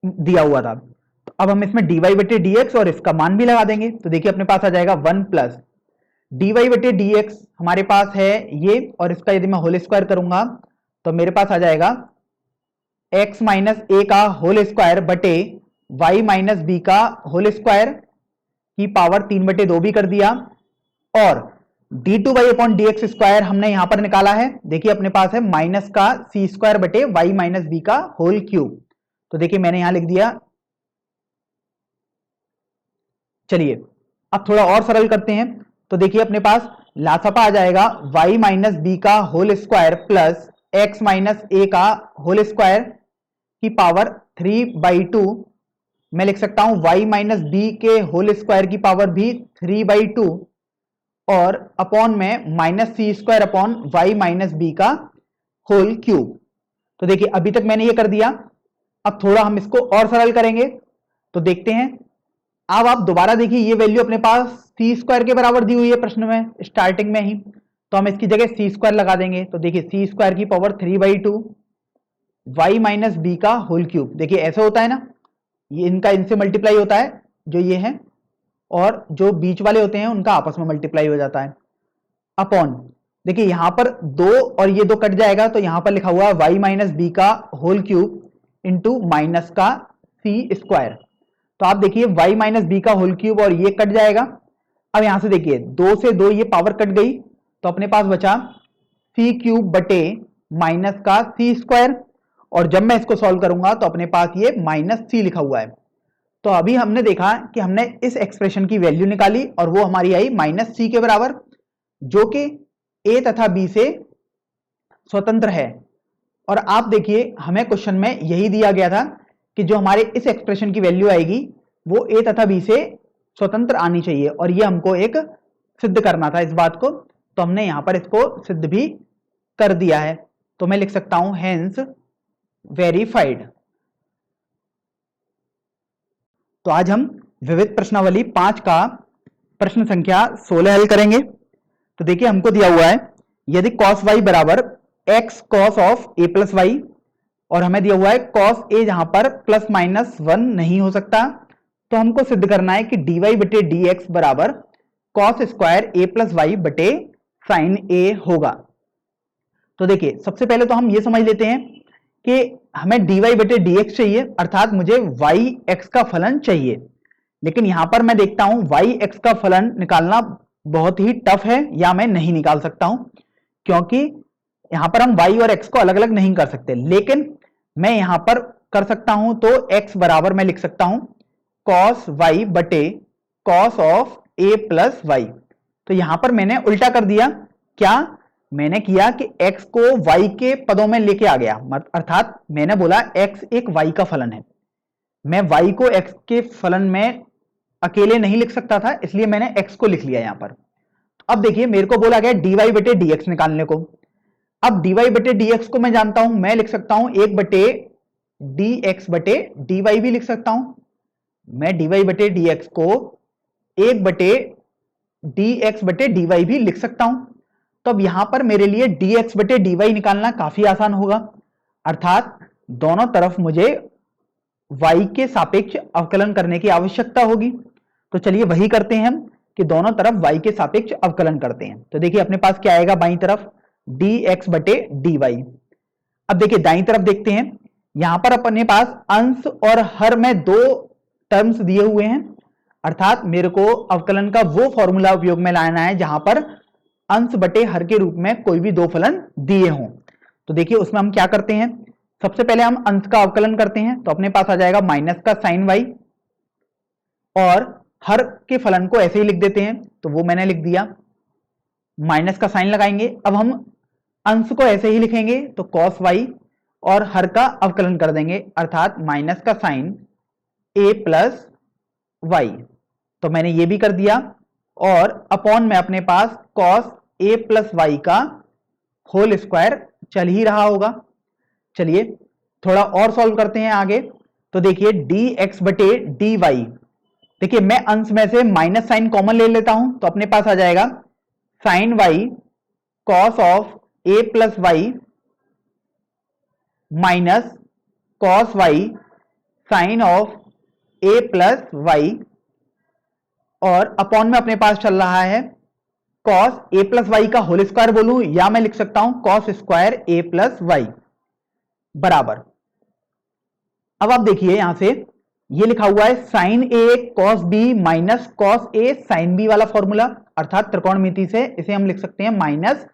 दिया हुआ था। तो अब हम इसमें dy बटे dx और इसका मान भी लगा देंगे। तो देखिए अपने पास आ जाएगा 1 प्लस dy बटे dx हमारे पास है ये, और इसका यदि मैं होल स्क्वायर करूंगा तो मेरे पास आ जाएगा x माइनस ए का होल स्क्वायर बटे y माइनस बी का होल स्क्वायर की पावर 3/2 भी कर दिया, और d2y अपॉन dx स्क्वायर हमने यहां पर निकाला है, देखिए अपने पास है माइनस का सी स्क्वायर बटे y माइनस बी का होल क्यूब। तो देखिए मैंने यहां लिख दिया। चलिए अब थोड़ा और सरल करते हैं। तो देखिए अपने पास लासापा आ जाएगा y माइनस बी का whole square plus x minus ए का होल स्क्वायर की पावर 3/2, मैं लिख सकता हूं y माइनस बी के होल स्क्वायर की पावर भी 3/2, और अपॉन में minus C square upon Y minus B का होल क्यूब। तो देखिए अभी तक मैंने ये कर दिया, अब थोड़ा हम इसको और सरल करेंगे। तो देखते हैं, अब आप दोबारा देखिए ये वैल्यू अपने पास सी स्क्वायर के बराबर दी हुई है प्रश्न में स्टार्टिंग में ही, तो हम इसकी जगह सी स्क्वायर लगा देंगे। तो देखिए सी स्क्वायर की पावर 3/2 वाई माइनस बी का होल क्यूब, देखिए ऐसे होता है ना, ये इनका इनसे मल्टीप्लाई होता है जो ये है, और जो बीच वाले होते हैं उनका आपस में मल्टीप्लाई हो जाता है, अपॉन देखिए यहां पर 2 और ये 2 कट जाएगा, तो यहां पर लिखा हुआ है y माइनस बी का होल क्यूब इंटू माइनस का सी स्क्वायर। तो आप देखिए y माइनस बी का होल क्यूब और ये कट जाएगा। अब यहां से देखिए 2 से 2 ये पावर कट गई, तो अपने पास बचा सी क्यूब बटे माइनस का सी स्क्वायर, और जब मैं इसको सॉल्व करूंगा तो अपने पास ये माइनस सी लिखा हुआ है। तो अभी हमने देखा कि हमने इस एक्सप्रेशन की वैल्यू निकाली और वो हमारी आई माइनस सी के बराबर, जो कि ए तथा बी से स्वतंत्र है। और आप देखिए हमें क्वेश्चन में यही दिया गया था कि जो हमारे इस एक्सप्रेशन की वैल्यू आएगी वो ए तथा बी से स्वतंत्र आनी चाहिए, और ये हमको एक सिद्ध करना था इस बात को। तो हमने यहां पर इसको सिद्ध भी कर दिया है। तो मैं लिख सकता हूं हेंस वेरीफाइड। तो आज हम विविध प्रश्नावली 5 का प्रश्न संख्या 16 हल करेंगे। तो देखिए हमको दिया हुआ है यदि cos y बराबर x cos of a plus y, और हमें दिया हुआ है cos a जहां पर प्लस माइनस 1 नहीं हो सकता, तो हमको सिद्ध करना है कि dy बटे dx बराबर cos square a plus y बटे साइन a होगा। तो देखिए सबसे पहले तो हम ये समझ लेते हैं कि हमें dy बटे dx चाहिए, अर्थात मुझे y x का फलन चाहिए। लेकिन यहां पर मैं देखता हूं y x का फलन निकालना बहुत ही टफ है, या मैं नहीं निकाल सकता हूं, क्योंकि यहां पर हम y और x को अलग अलग नहीं कर सकते। लेकिन मैं यहां पर कर सकता हूं, तो x बराबर मैं लिख सकता हूं cos y बटे cos of a plus y. तो यहां पर मैंने उल्टा कर दिया। क्या मैंने किया कि x को y के पदों में लेके आ गया, अर्थात मैंने बोला x एक y का फलन है, मैं y को x के फलन में अकेले नहीं लिख सकता था, इसलिए मैंने x को लिख लिया यहां पर। अब देखिए मेरे को बोला गया dy बटे dx निकालने को। अब dy बटे dx को मैं जानता हूं, मैं लिख सकता हूं 1 बटे dx बटे dy भी लिख सकता हूं। मैं dy बटे dx को 1 बटे dx बटे dy भी लिख सकता हूं। तो अब यहां पर मेरे लिए dx बटे dy निकालना काफी आसान होगा, अर्थात दोनों तरफ मुझे y के सापेक्ष अवकलन करने की आवश्यकता होगी। तो चलिए वही करते हैं हम कि दोनों तरफ y के सापेक्ष अवकलन करते हैं। तो देखिए अपने पास क्या आएगा बाईं तरफ dx बटे dy। अब देखिए दाईं तरफ देखते हैं, यहां पर अपने पास अंश और हर में 2 टर्म्स दिए हुए हैं, अर्थात मेरे को अवकलन का वो फॉर्मूला उपयोग में लाना है जहां पर अंश बटे हर के रूप में कोई भी 2 फलन दिए हों। तो देखिए उसमें हम क्या करते हैं, सबसे पहले हम अंश का अवकलन करते हैं। तो अपने पास आ जाएगा माइनस का साइन y, और हर के फलन को ऐसे ही लिख देते हैं, तो वो मैंने लिख दिया। माइनस का साइन लगाएंगे, अब हम अंश को ऐसे ही लिखेंगे, तो cos y, और हर का अवकलन कर देंगे, अर्थात माइनस का साइन a प्लस वाई। तो मैंने ये भी कर दिया, और अपॉन में अपने पास cos a प्लस वाई का होल स्क्वायर चल ही रहा होगा। चलिए थोड़ा और सॉल्व करते हैं आगे। तो देखिए dx बटे dy, देखिए मैं अंश में से माइनस साइन कॉमन ले लेता हूं, तो अपने पास आ जाएगा sine y cos of a plus Y minus cos y sine of a plus y, और अपॉन में अपने पास चल रहा है cos a प्लस वाई का होल स्क्वायर बोलूं, या मैं लिख सकता हूं cos square a plus Y बराबर। अब आप देखिए यहां से ये लिखा हुआ है sine a cos b minus cos a sine b वाला फॉर्मूला, अर्थात त्रिकोणमिति से इसे हम लिख सकते हैं माइनस,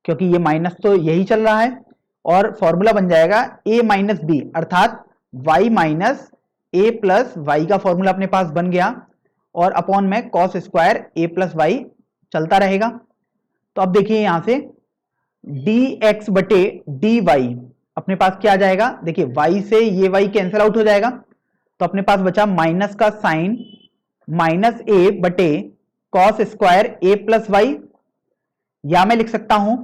क्योंकि ये माइनस तो यही चल रहा है, और फॉर्मूला बन जाएगा a माइनस b, अर्थात y minus a plus y का फॉर्मूला अपने पास बन गया, और अपॉन में cos square a plus y चलता रहेगा। तो अब देखिए यहां से dx बटे dy अपने पास क्या आ जाएगा, देखिए y से ये y कैंसिल आउट हो जाएगा, तो अपने पास बचा माइनस का साइन माइनस a बटे cos square a plus y, या मैं लिख सकता हूं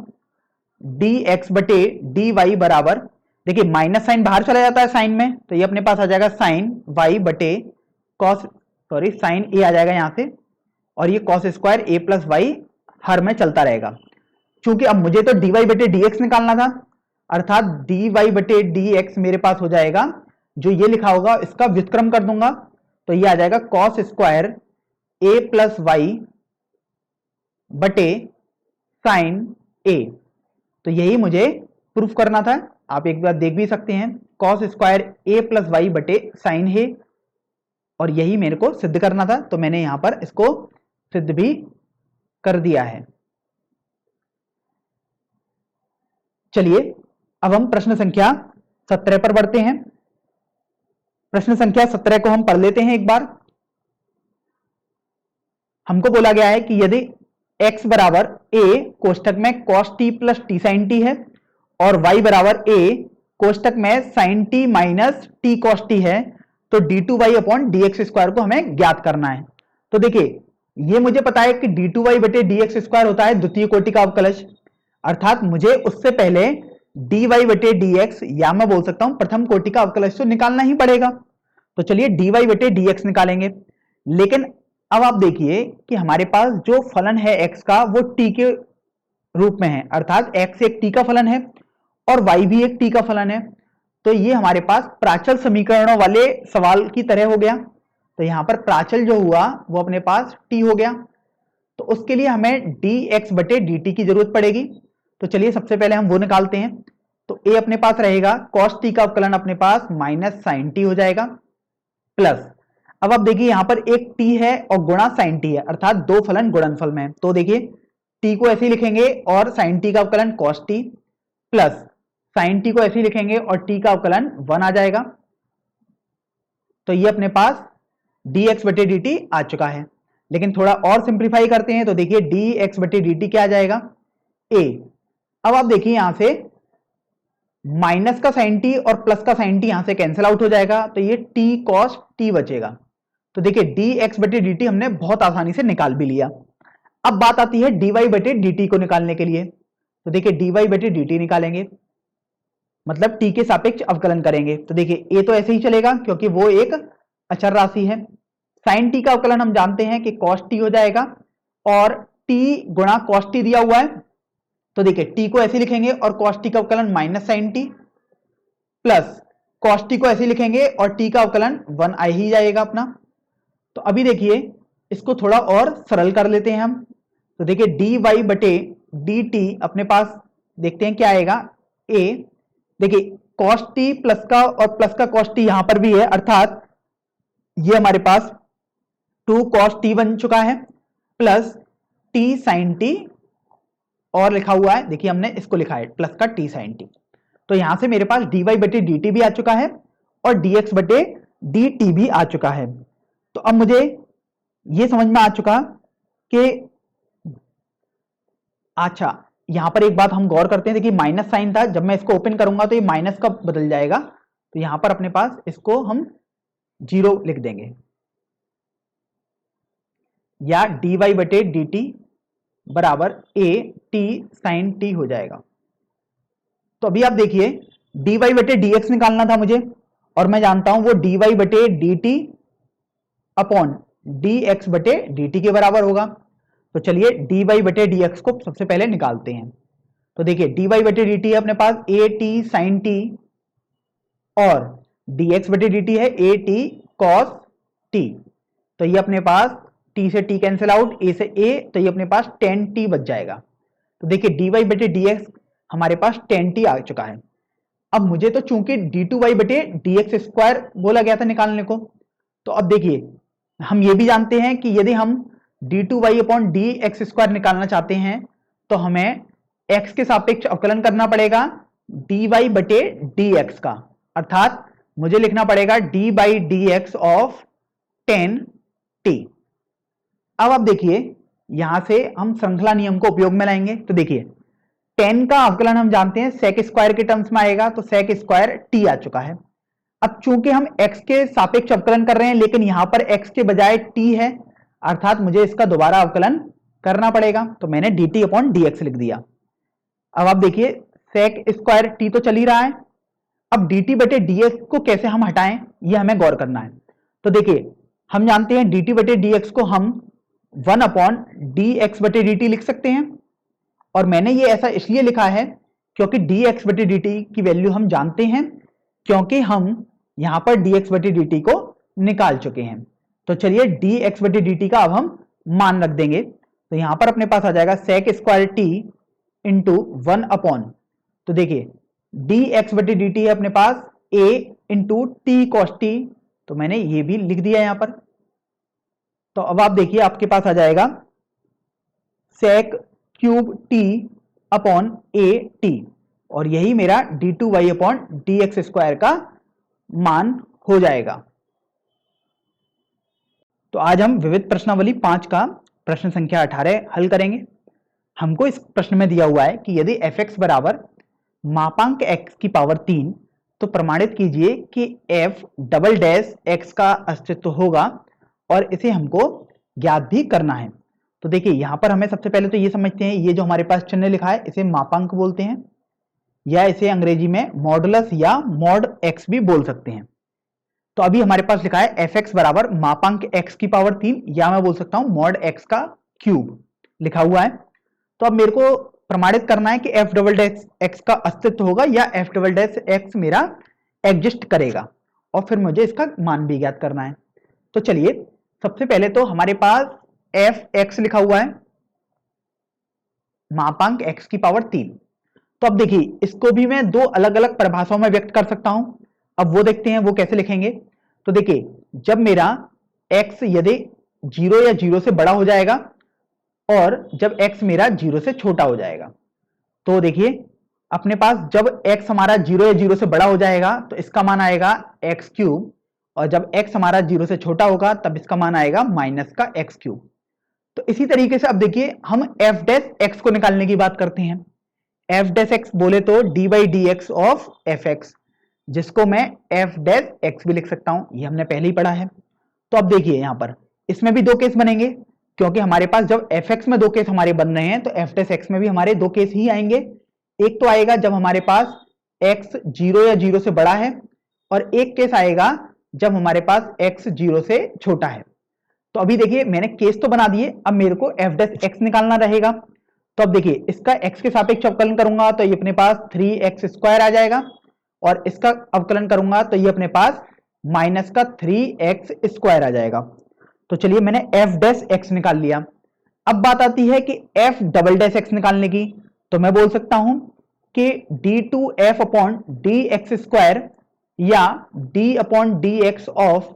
dx बटे dy बराबर, देखिए माइनस साइन बाहर चला जाता है साइन में, तो ये अपने पास आ जाएगा साइन y बटे साइन a आ जाएगा यहां से, और ये cos square a plus Y हर में चलता रहेगा। चूंकि अब मुझे तो dy बटे dx निकालना था, अर्थात dy बटे dx मेरे पास हो जाएगा, जो ये लिखा होगा इसका व्युत्क्रम कर दूंगा, तो ये आ जाएगा cos square a plus y बटे साइन ए। तो यही मुझे प्रूफ करना था। आप एक बार देख भी सकते हैं, कॉस स्क्वायर ए प्लस वाई बटे साइन है, और यही मेरे को सिद्ध करना था। तो मैंने यहां पर इसको सिद्ध भी कर दिया है। चलिए अब हम प्रश्न संख्या 17 पर बढ़ते हैं। प्रश्न संख्या 17 को हम पढ़ लेते हैं एक बार। हमको बोला गया है कि यदि x बराबर a कोष्टक में cos t plus t sine t है और y बराबर a कोष्टक में sin t minus t cos t है, तो d2y अपॉन dx स्क्वायर को हमें ज्ञात करना है। तो देखिए, ये मुझे पता है कि d2y बटे dx स्क्वायर होता है द्वितीय कोटि का अवकलज, अर्थात मुझे उससे पहले dy बटे dx, या मैं बोल सकता हूं प्रथम कोटि का अवकलज तो निकालना ही पड़ेगा। तो चलिए dy बटे dx निकालेंगे। लेकिन अब आप देखिए कि हमारे पास जो फलन है x का वो t के रूप में है, अर्थात x एक t का फलन है और y भी एक t का फलन है। तो ये हमारे पास प्राचल समीकरणों वाले सवाल की तरह हो गया। तो यहां पर प्राचल जो हुआ वो अपने पास t हो गया। तो उसके लिए हमें dx बटे dt की जरूरत पड़ेगी। तो चलिए सबसे पहले हम वो निकालते हैं। तो a अपने पास रहेगा, cos t का अवकलन अपने पास माइनस साइन t हो जाएगा, प्लस अब आप देखिए यहां पर एक t है और गुणा sin t है, अर्थात दो फलन गुणनफल में है। तो देखिए t को ऐसे ही लिखेंगे और sin t का अवकलन cos t, plus sin t को ऐसे ही लिखेंगे और t का अवकलन 1 आ जाएगा। तो ये अपने पास dx बटे dt आ चुका है। लेकिन थोड़ा और सिंप्लीफाई करते हैं तो देखिए dx बटे dt क्या आ जाएगा, a। अब आप देखिए यहां से माइनस का sin t और प्लस का sin t यहां से कैंसिल आउट हो जाएगा, तो ये t cos t बचेगा। तो देखिए dx बटे dt हमने बहुत आसानी से निकाल भी लिया। अब बात आती है dy बटे dt को निकालने के लिए। तो देखिए dy बटे dt निकालेंगे, मतलब t के सापेक्ष अवकलन करेंगे। तो देखिए a तो ऐसे ही चलेगा क्योंकि वो एक अचर राशि है। sin t का अवकलन हम जानते हैं कि cos t हो जाएगा, और t गुणा cos t दिया हुआ है। तो देखिए t को ऐसे लिखेंगे और cos t का अवकलन minus sine t, plus cos t को ऐसे लिखेंगे और t का अवकलन 1 आ ही जाएगा अपना। तो अभी देखिए इसको थोड़ा और सरल कर लेते हैं हम। तो देखिए dy बटे dt अपने पास देखते हैं क्या आएगा, a। देखिए cos t प्लस का और प्लस का cos t यहां पर भी है, अर्थात ये हमारे पास 2 cos t बन चुका है, प्लस t sin t और लिखा हुआ है, देखिए हमने इसको लिखा है प्लस का t sin t। तो यहां से मेरे पास dy बटे dt भी आ चुका है और dx बटे dt भी आ चुका है। तो अब मुझे यह समझ में आ चुका कि अच्छा, यहां पर एक बात हम गौर करते हैं। देखिए माइनस साइन था, जब मैं इसको ओपन करूंगा तो ये माइनस का बदल जाएगा। तो यहां पर अपने पास इसको हम 0 लिख देंगे, या dy बटे dt बराबर a t sin t हो जाएगा। तो अभी आप देखिए dy बटे dx निकालना था मुझे, और मैं जानता हूं वो dy बटे dt अपॉन dx बटे dt के बराबर होगा। तो चलिए dy बटे dx को सबसे पहले निकालते हैं। तो देखिए dy बटे dt है अपने पास a t sin t, और dx बटे dt है a t cos t। तो ये अपने पास t से t कैंसिल आउट, a से a, तो ये अपने पास tan t बच जाएगा। तो देखिए dy बटे dx हमारे पास tan t आ चुका है। अब मुझे तो चूंकि d2y बटे dx स्क्वायर बोला गया था निकालने को, तो अब देखिए हम ये भी जानते हैं कि यदि हम d2y अपॉन dx स्क्वायर निकालना चाहते हैं तो हमें x के सापेक्ष अवकलन करना पड़ेगा dy बटे dx का, अर्थात मुझे लिखना पड़ेगा d by dx of tan t। अब आप देखिए यहां से हम श्रृंखला नियम को उपयोग में लाएंगे। तो देखिए tan का अवकलन हम जानते हैं sec स्क्वायर के टर्म्स में आएगा, तो sec स्क्वायर t आ चुका है। अब चूंकि हम x के सापेक्ष अवकलन कर रहे हैं, लेकिन यहां पर x के बजाय t है, अर्थात मुझे इसका दोबारा अवकलन करना पड़ेगा। तो मैंने dt अपॉन dx लिख दिया। अब आप देखिए sec स्क्वायर t तो चल ही रहा है, अब dt बटे dx को कैसे हम हटाएं ये हमें गौर करना है। तो देखिए हम जानते हैं dt बटे dx को हम 1 अपॉन dx बटे dt लिख सकते हैं, और मैंने ये ऐसा इसलिए लिखा है क्योंकि dx बटे dt की वैल्यू हम जानते हैं, क्योंकि हम यहां पर dx बटे dt को निकाल चुके हैं। तो चलिए dx बटे dt का अब हम मान रख देंगे। तो यहां पर अपने पास आ जाएगा sec square t into 1 upon, तो देखिए डी एक्स बटी डी टी है अपने पास a into T cos T, तो मैंने ये भी लिख दिया यहां पर। तो अब आप देखिए आपके पास आ जाएगा sec cube t upon a t, और यही मेरा d two Y upon D x square का मान हो जाएगा। तो आज हम विविध प्रश्नावली 5 का प्रश्न संख्या 18 हल करेंगे। हमको इस प्रश्न में दिया हुआ है कि यदि एफ एक्स बराबर मापांक एक्स की पावर 3, तो प्रमाणित कीजिए कि एफ डबल डैश एक्स का अस्तित्व होगा, और इसे हमको ज्ञात भी करना है। तो देखिए यहां पर हमें सबसे पहले तो ये समझते हैं, ये जो हमारे पास चिन्ह लिखा है इसे मापांक बोलते हैं, या इसे अंग्रेजी में मॉडुलस या मॉड एक्स भी बोल सकते हैं। तो अभी हमारे पास लिखा है एफ एक्स बराबर मापांक एक्स की पावर 3, या मैं बोल सकता हूं मॉड एक्स का क्यूब लिखा हुआ है। तो अब मेरे को प्रमाणित करना है कि एफ डबल डैश एक्स का अस्तित्व होगा या एफ डबल डैश एक्स मेरा एग्जिस्ट करेगा, और फिर मुझे इसका मान भी ज्ञात करना है। तो चलिए सबसे पहले तो हमारे पास एफ एक्स लिखा हुआ है मापांक एक्स की पावर 3। तो अब देखिए इसको भी मैं दो अलग अलग परिभाषाओं में व्यक्त कर सकता हूं। अब वो देखते हैं वो कैसे लिखेंगे। तो देखिए जब मेरा x यदि 0 या 0 से बड़ा हो जाएगा, और जब x मेरा 0 से छोटा हो जाएगा, तो देखिए अपने पास जब x हमारा 0 या 0 से बड़ा हो जाएगा तो इसका मान आएगा एक्स क्यूब, और जब x हमारा 0 से छोटा होगा तब इसका मान आएगा माइनस का एक्स क्यूब। तो इसी तरीके से अब देखिए हम एफ डैश एक्स को निकालने की बात करते हैं। एफ डैश एक्स बोले तो d by D x of f x, जिसको मैं एफ डैश एक्स भी लिख सकता हूं, ये हमने पहले ही पढ़ा है। तो अब देखिए यहां पर इसमें भी दो केस बनेंगे, क्योंकि हमारे पास जब एफ एक्स में दो केस हमारे बन रहे हैं तो एफ डैश एक्स में भी हमारे दो केस ही आएंगे। एक तो आएगा जब हमारे पास एक्स 0 या 0 से बड़ा है, और एक केस आएगा जब हमारे पास एक्स 0 से छोटा है। तो अभी देखिए मैंने केस तो बना दिए, अब मेरे को एफ डैश एक्स निकालना रहेगा। तो अब देखिए इसका x के सापेक्ष अवकलन करूंगा तो ये अपने पास 3x स्क्वायर आ जाएगा, और इसका अवकलन करूंगा तो ये अपने पास माइनस का 3x स्क्वायर आ जाएगा। तो चलिए मैंने f डैश x निकाल लिया। अब बात आती है कि f डबल डैश x निकालने की। तो मैं बोल सकता हूं कि d2f upon D x square या d upon D x of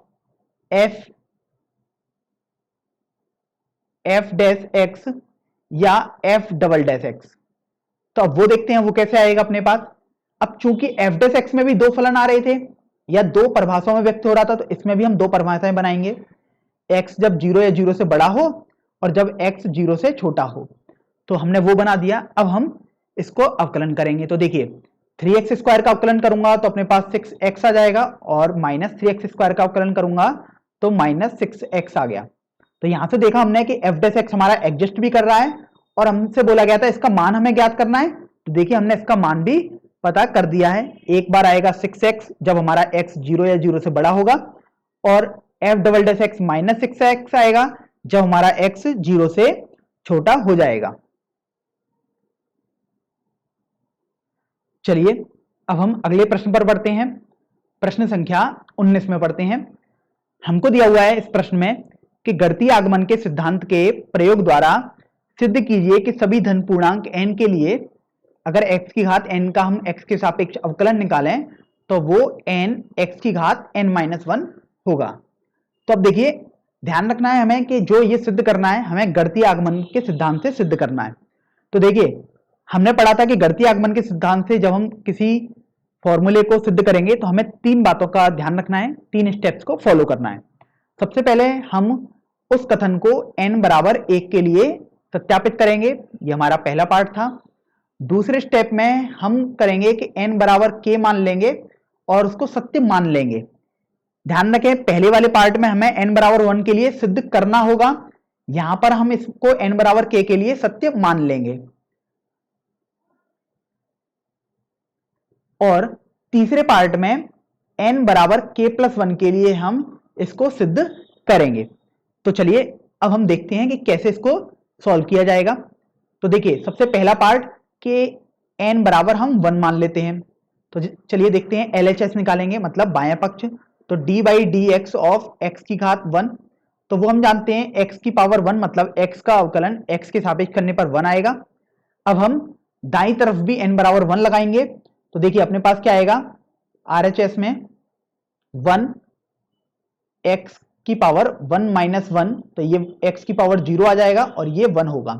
f dash x या f डबल डैश एक्स। तो अब वो देखते हैं वो कैसे आएगा अपने पास। अब चूंकि f डैश एक्स में भी दो फलन आ रहे थे या दो परिभाषाओं में व्यक्त हो रहा था, तो इसमें भी हम दो परिभाषाएं बनाएंगे, x जब 0 या 0 से बड़ा हो और जब x 0 से छोटा हो। तो हमने वो बना दिया। अब हम इसको अवकलन करेंगे। तो देखिए 3x स्क्वायर का अवकलन करूंगा तो अपने पास 6x आ जाएगा, और माइनस 3x स्क्वायर का अवकलन करूंगा तो माइनस 6x आ गया। तो यहां से देखा हमने कि f डैश एक्स हमारा एग्जिस्ट भी कर रहा है, और हमसे बोला गया था इसका मान हमें ज्ञात करना है। तो देखिए हमने इसका मान भी पता कर दिया है। एक बार आएगा 6x जब हमारा x 0 या 0 से बड़ा होगा, और f double dash x minus 6x आएगा जब हमारा x 0 से छोटा हो जाएगा। चलिए अब हम अगले प्रश्न पर बढ़ते हैं। प्रश्न संख्या 19 में पढ़ते हैं। हमको दिया हुआ है इस प्रश्न में कि गणितीय आगमन के सिद्धांत के प्रयोग द्वारा सिद्ध कीजिए कि सभी धन पूर्णांक n के लिए अगर x की घात n का हम x के सापेक्ष अवकलन निकालें तो वो n x की घात n-1 होगा। तो अब देखिए ध्यान रखना है हमें कि जो ये सिद्ध करना है हमें गणितीय आगमन के सिद्धांत से सिद्ध करना है। तो देखिए हमने पढ़ा था कि गणितीय आगमन के सिद्धांत से जब हम किसी फॉर्मूले को सिद्ध करेंगे तो हमें तीन बातों का ध्यान रखना है, तीन स्टेप्स को फॉलो करना है। सबसे पहले हम उस कथन को n बराबर 1 के लिए सत्यापित करेंगे, ये हमारा पहला पार्ट था। दूसरे स्टेप में हम करेंगे कि n बराबर k मान लेंगे और उसको सत्य मान लेंगे। ध्यान रखें पहले वाले पार्ट में हमें n बराबर 1 के लिए सिद्ध करना होगा, यहां पर हम इसको n बराबर k के लिए सत्य मान लेंगे। और तीसरे पार्ट में n बराबर k+1 के लिए हम इसको सिद्ध करेंगे। तो चलिए अब हम देखते हैं कि कैसे इसको सॉल्व किया जाएगा। तो देखिए सबसे पहला पार्ट कि n बराबर हम 1 मान लेते हैं। तो चलिए देखते हैं LHS निकालेंगे, मतलब बायां पक्ष। तो d by D x of x की घात 1, तो वो हम जानते हैं x की पावर 1 मतलब x का अवकलन x के सापेक्ष करने पर 1 आएगा। अब हम दाई तरफ भी n बराबर 1 लगाएंगे तो देखिए अपने पास क्या आएगा, RHS में 1 x की पावर 1 माइनस 1, तो ये x की पावर 0 आ जाएगा और ये 1 होगा।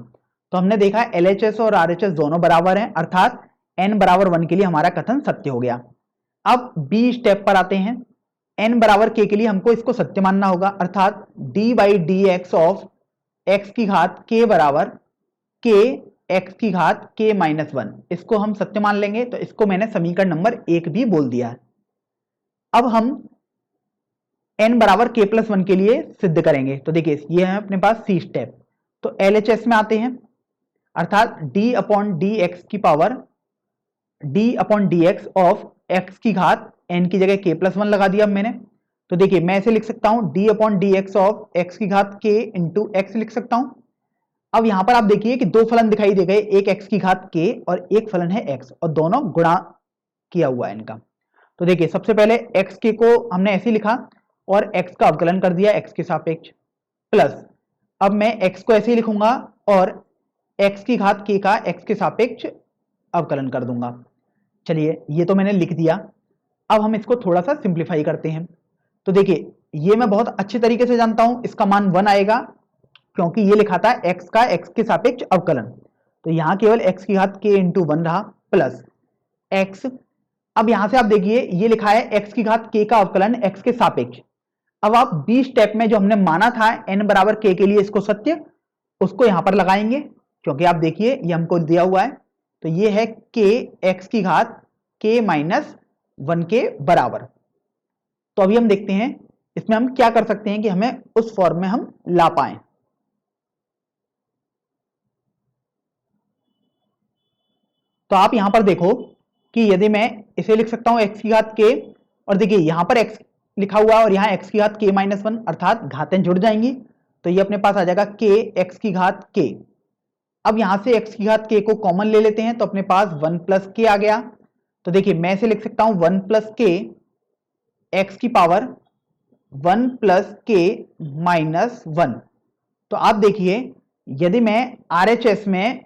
तो हमने देखा LHS और RHS दोनों बराबर हैं, अर्थात n बराबर 1 के लिए हमारा कथन सत्य हो गया। अब b स्टेप पर आते हैं। n बराबर k के लिए हमको इसको सत्य मानना होगा, अर्थात d by D x of x की घात k बराबर k x की घात k माइनस 1, इसको हम सत्य मान लेंगे। तो इसको मैंने समीकरण नंबर 1 भी बोल दिया है। अब हम n बराबर k प्लस 1 के लिए सिद्ध करेंगे। तो देखिए ये है अपने पास c स्टेप। तो LHS में आते हैं, अर्थात d अपॉन डी एक्स की power d upon D x of x की घात n की जगह k प्लस 1 लगा दिया अब मैंने। तो देखिए मैं इसे लिख सकता हूं d upon D x of x की घात k इंटू एक्स लिख सकता हूं। अब यहां पर आप देखिए कि दो फलन दिखाई दे गए, एक x की घात k और एक फलन है x, और दोनों गुणा किया हुआ है इनका। तो देखिए सबसे पहले x k को हमने ऐसे लिखा और x का अवकलन कर दिया x के सापेक्ष, प्लस अब मैं x को ऐसे ही लिखूंगा और x की घात k का x के सापेक्ष अवकलन कर दूंगा। चलिए ये तो मैंने लिख दिया। अब हम इसको थोड़ा सा सिंप्लीफाई करते हैं। तो देखिए ये मैं बहुत अच्छे तरीके से जानता हूं, इसका मान 1 आएगा क्योंकि ये लिखा था x का x के सापेक्ष अवकलन। तो यहां केवल x की घात k इंटू 1 रहा, प्लस x। अब यहां से आप देखिए ये लिखा है x की घात k का अवकलन x के सापेक्ष। अब आप b स्टेप में जो हमने माना था n बराबर k के लिए इसको सत्य, उसको यहां पर लगाएंगे क्योंकि आप देखिए ये हमको दिया हुआ है। तो ये है k x की घात k माइनस 1 के बराबर। तो अभी हम देखते हैं इसमें हम क्या कर सकते हैं कि हमें उस फॉर्म में हम ला पाए। तो आप यहां पर देखो कि यदि मैं इसे लिख सकता हूं x की घात k, और देखिए यहां पर x लिखा हुआ है और यहां x की घात k माइनस 1, अर्थात घातें जुड़ जाएंगी। तो ये अपने पास आ जाएगा k x की घात k। अब यहां से x की घात k को कॉमन ले लेते हैं तो अपने पास 1 प्लस k आ गया। तो देखिए मैं इसे लिख सकता हूं 1 प्लस k x की पावर 1 प्लस k माइनस 1। तो आप देखिए यदि मैं RHS में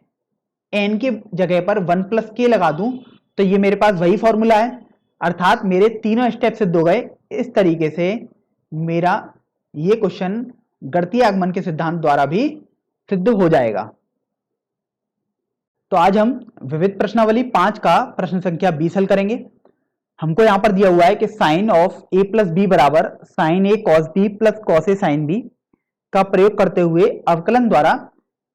n की जगह पर 1 प्लस k लगा दूं तो ये मेरे पास वही फॉर्मूला है, अर्थात मेरे तीनों स्टेप सिद्ध हो गए। इस तरीके से मेरा ये क्वेश्चन गणितीय आगमन के सिद्धांत द्वारा भी सिद्ध हो जाएगा। तो आज हम विविध प्रश्नावली 5 का प्रश्न संख्या 20 हल करेंगे। हमको यहां पर दिया हुआ है कि sine of a plus B बराबर sine a cos b plus cos a sine b का प्रयोग करते हुए अवकलन द्वारा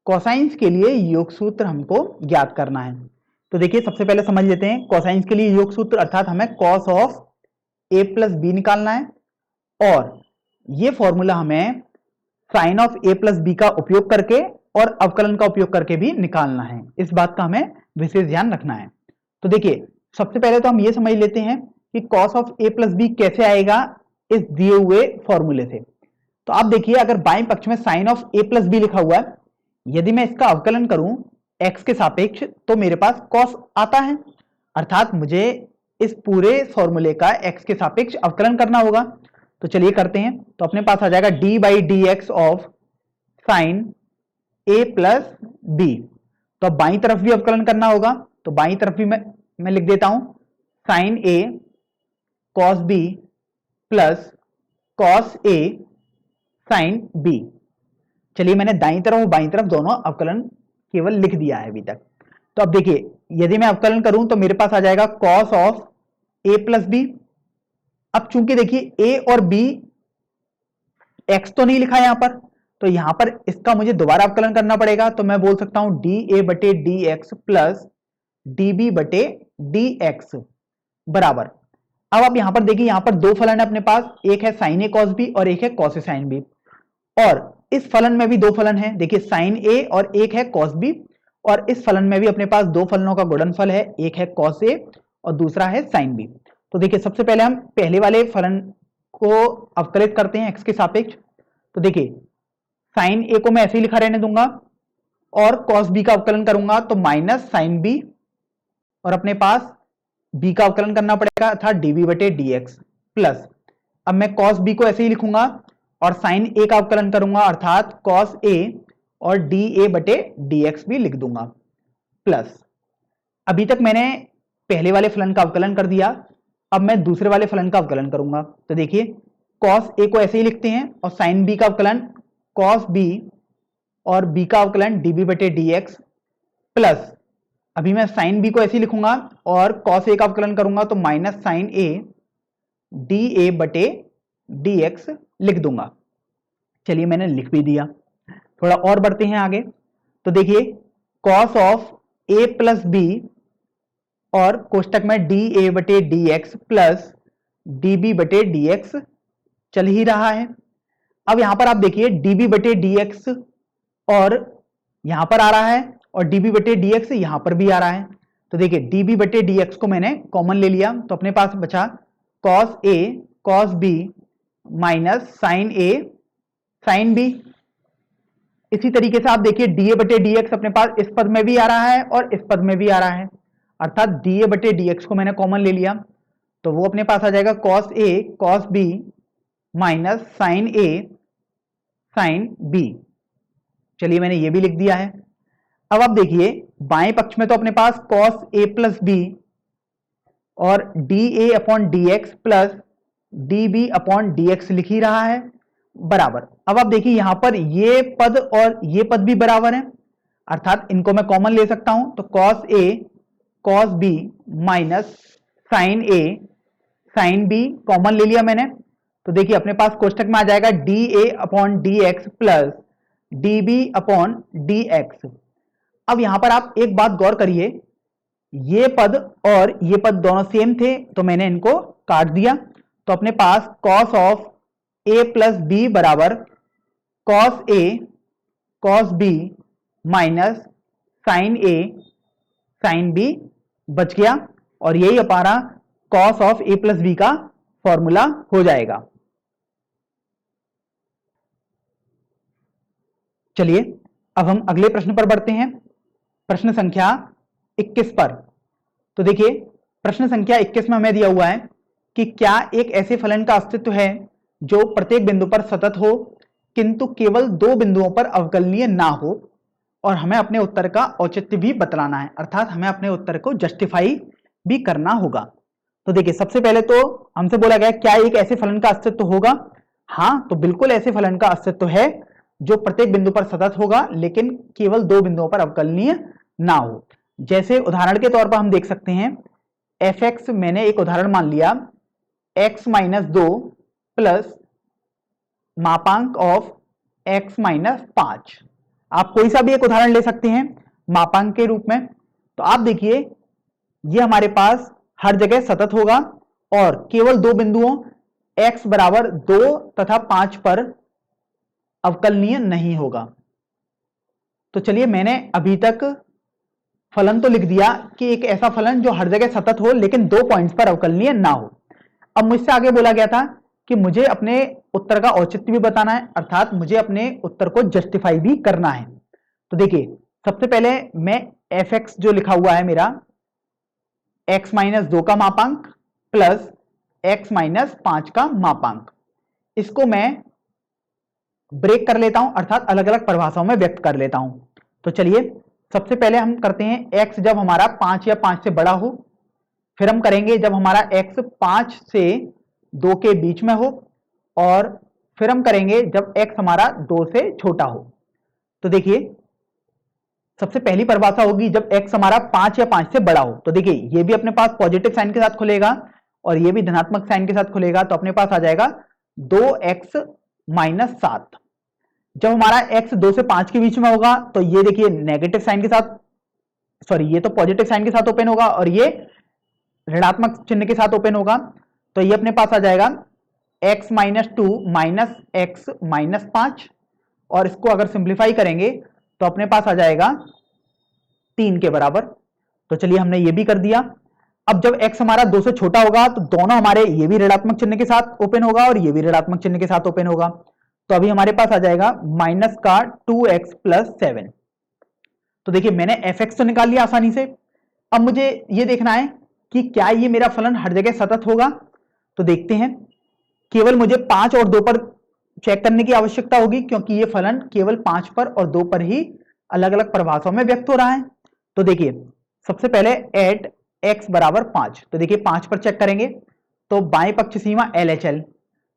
कोसाइंस के लिए योग सूत्र हमको ज्ञात करना है। तो देखिए सबसे पहले समझ लेते हैं कोसाइंस के लिए योग सूत्र, अर्थात हमें cos of a plus b निकालना है और ये फॉर्मूला हमें sine of a plus B का उपयोग करके और अवकलन का उपयोग करके भी निकालना है। इस बात का हमें विशेष ध्यान रखना है। तो देखिए सबसे पहले तो हम ये समझ लेते हैं कि cos of a plus b कैसे आएगा इस दिए हुए फॉर्मूले से। तो आप देखिए अगर बाएं पक्ष में sine of a plus b लिखा हुआ है, यदि मैं इसका अवकलन करूं x के सापेक्ष तो मेरे पास cos आता है, अर्थात मुझे इस पूरे फॉर्मूले का x के सापेक्ष अवकलन करना होगा। तो चलिए करते हैं। तो अपने पास आ जाएगा d by D x of sine a plus b. तो अब बाईं तरफ भी अवकलन करना होगा, तो बाईं तरफ भी मैं लिख देता हूं sine a cos b plus cos a sine b। चलिए मैंने दाईं तरफ और बाईं तरफ दोनों अवकलन केवल लिख दिया है अभी तक। तो अब देखिए यदि मैं अवकलन करूं तो मेरे पास आ जाएगा cos of a plus b. अब चूंकि देखिए a और b x तो नहीं लिखा है यहां पर, तो यहां पर इसका मुझे दोबारा अवकलन करना पड़ेगा। तो मैं बोल सकता हूं डी ए बटे D x plus d b बटे डी एक्स बराबर। अब आप यहां पर देखिए यहां पर दो फलन है अपने पास, एक है साइन ए कॉस बी और एक है कॉस ए साइन बी, और इस फलन में भी दो फलन है, देखिए साइन ए और एक है कॉस बी, और इस फलन में भी अपने पास दो फलनों का गुणनफल है, एक है कॉस ए और दूसरा है साइन बी। तो देखिए सबसे पहले हम पहले वाले फलन को अवकलित करते हैं x के सापेक्ष। तो देखिए साइन ए को मैं ऐसे ही लिखा रहने दूंगा और कॉस बी का अवकलन करूंगा तो माइनस साइन बी, और अपने पास b का अवकलन करना पड़ेगा अर्थात डी बी बटे डी एक्स प्लस, अब मैं कॉस बी को ऐसे ही लिखूंगा और साइन ए का अवकलन करूंगा अर्थात कॉस ए और डी ए बटे डी एक्स भी लिख दूंगा प्लस। अभी तक मैंने पहले वाले फलन का अवकलन कर दिया, अब मैं दूसरे वाले फलन का अवकलन करूंगा। तो देखिए कॉस ए को ऐसे ही लिखते हैं और साइन बी का अवकलन कॉस बी और बी का अवकलन डी बी बटे डी एक्स प्लस, अभी मैं साइन बी को ऐसे ही लिखूंगा और कॉस ए का अवकलन करूंगा तो minus sine a d a बटे डी एक्स लिख दूंगा। चलिए मैंने लिख भी दिया। थोड़ा और बढ़ते हैं आगे। तो देखिए cos of A plus b और कोष्टक में डी ए बटे D x plus d b बटे डी एक्स चल ही रहा है। अब यहां पर आप देखिए डी बी बटे डी एक्स और यहां पर आ रहा है और डी बी बटे डी एक्स यहां पर भी आ रहा है। तो देखिए डी बी बटे डी एक्स को मैंने कॉमन ले लिया तो अपने पास बचा cos A cos B minus sine A sine B. इसी तरीके से आप देखिए डी ए बटे डी एक्स अपने पास इस पद में भी आ रहा है और इस पद में भी आ रहा है, अर्थात डी ए बटे डी एक्स को मैंने कॉमन ले लिया तो वो अपने पास आ जाएगा cos A cos B minus sine A sine B. चलिए मैंने ये भी लिख दिया है। अब आप देखिए बाएं पक्ष में तो अपने पास कॉस ए प्लस बी और d a upon D x plus d b upon D x लिख ही रहा है बराबर। अब आप देखिए यहां पर ये पद और ये पद भी बराबर है, अर्थात इनको मैं कॉमन ले सकता हूं तो cos A cos B minus sine A sine B common ले लिया मैंने। तो देखिए अपने पास कोष्टक में आ जाएगा d a upon D x plus d b upon D x. अब यहां पर आप एक बात गौर करिए, ये पद और ये पद दोनों सेम थे तो मैंने इनको काट दिया तो अपने पास cos of A plus B बराबर cos A cos B minus sine A sine B बच गया और यही हमारा cos of A plus B का फॉर्मूला हो जाएगा। चलिए अब हम अगले प्रश्न पर बढ़ते हैं, प्रश्न संख्या 21 पर। तो देखिए प्रश्न संख्या 21 में हमें दिया हुआ है कि क्या एक ऐसे फलन का अस्तित्व है जो प्रत्येक बिंदु पर सतत हो किंतु केवल दो बिंदुओं पर अवकलनीय ना हो, और हमें अपने उत्तर का औचित्य भी बतलाना है, अर्थात हमें अपने उत्तर को जस्टिफाई भी करना होगा। तो देखिए सबसे पहले तो हमसे बोला गया क्या एक ऐसे फलन का अस्तित्व होगा। हाँ, तो बिल्कुल ऐसे फलन का अस्तित्व है जो प्रत्येक बिंदु पर सतत होगा लेकिन केवल दो बिंदुओं पर अवकलनीय ना हो। जैसे उदाहरण के तौर पर हम देख सकते हैं एफ एक्स, मैंने एक उदाहरण मान लिया x माइनस 2 प्लस मापांक ऑफ x माइनस 5। आप कोई सा भी एक उदाहरण ले सकते हैं मापांक के रूप में। तो आप देखिए ये हमारे पास हर जगह सतत होगा और केवल दो बिंदुओं x बराबर 2 तथा 5 पर अवकलनीय नहीं होगा। तो चलिए मैंने अभी तक फलन तो लिख दिया कि एक ऐसा फलन जो हर जगह सतत हो लेकिन दो पॉइंट्स पर अवकलनीय ना हो। अब मुझसे आगे बोला गया था कि मुझे अपने उत्तर का औचित्य भी बताना है, अर्थात मुझे अपने उत्तर को जस्टिफाई भी करना है। तो देखिए सबसे पहले मैं एफ एक्स जो लिखा हुआ है मेरा x माइनस 2 का मापांक प्लस x माइनस 5 का मापांक, इसको मैं ब्रेक कर लेता हूं, अर्थात अलग अलग परिभाषाओं में व्यक्त कर लेता हूं। तो चलिए सबसे पहले हम करते हैं x जब हमारा 5 या 5 से बड़ा हो, फिर हम करेंगे जब हमारा x 5 से 2 के बीच में हो, और फिर हम करेंगे जब x हमारा 2 से छोटा हो। तो देखिए सबसे पहली परिभाषा होगी जब x हमारा 5 या 5 से बड़ा हो। तो देखिए ये भी अपने पास पॉजिटिव साइन के साथ खुलेगा और ये भी धनात्मक साइन के साथ खुलेगा, तो अपने पास आ जाएगा 2x माइनस 7। जब हमारा x 2 से 5 के बीच में होगा तो ये देखिए नेगेटिव साइन के साथ, सॉरी ये तो पॉजिटिव साइन के साथ ओपन होगा और ये ऋणात्मक चिन्ह के साथ ओपन होगा। तो ये अपने पास आ जाएगा x minus 2 minus x minus 5, और इसको अगर सिंप्लीफाई करेंगे तो अपने पास आ जाएगा 3 के बराबर। तो चलिए हमने ये भी कर दिया। अब जब x हमारा 2 से छोटा होगा तो दोनों हमारे ये भी ऋणात्मक चिन्ह के साथ ओपन होगा और ये भी ऋणात्मक चिन्ह के साथ ओपन होगा। तो अभी हमारे पास आ जाएगा माइनस का 2x प्लस 7। तो देखिए मैंने एफ एक्स तो निकाल लिया आसानी से। अब मुझे ये देखना है कि क्या ये मेरा फलन हर जगह सतत होगा। तो देखते हैं, केवल मुझे 5 और 2 पर चेक करने की आवश्यकता होगी क्योंकि ये फलन केवल 5 पर और 2 पर ही अलग अलग परिभाषाओं में व्यक्त हो रहा है। तो देखिए सबसे पहले एट x बराबर 5, तो देखिए 5 पर चेक करेंगे तो बाएं पक्ष सीमा LHL,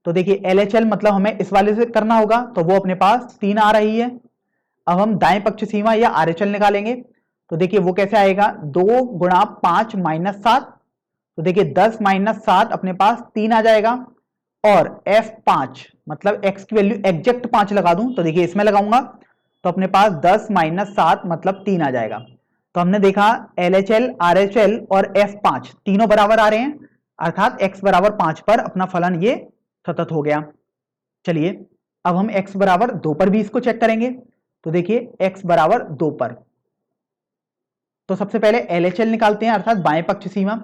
तो देखिए LHL मतलब हमें इस वाले से करना होगा, तो वो अपने पास 3 आ रही है। अब हम दाएं पक्ष सीमा या RHL निकालेंगे, तो देखिए वो कैसे आएगा, 2 गुणा 5 माइनस 7, तो देखिए 10 माइनस 7 अपने पास 3 आ जाएगा। और F5 मतलब x की वैल्यू एग्जैक्ट 5 लगा दूं, तो देखिए इसमें लगाऊंगा तो अपने पास 10 माइनस 7 मतलब 3 आ जाएगा। तो हमने देखा LHL, RHL और F5 तीनों बराबर आ रहे हैं, अर्थात x बराबर 5 पर अपना फलन ये सतत हो गया। चलिए अब हम x बराबर 2 पर भी इसको चेक करेंगे, तो देखिए x बराबर 2 पर, तो सबसे पहले LHL निकालते हैं अर्थात बाएं पक्ष सीमा,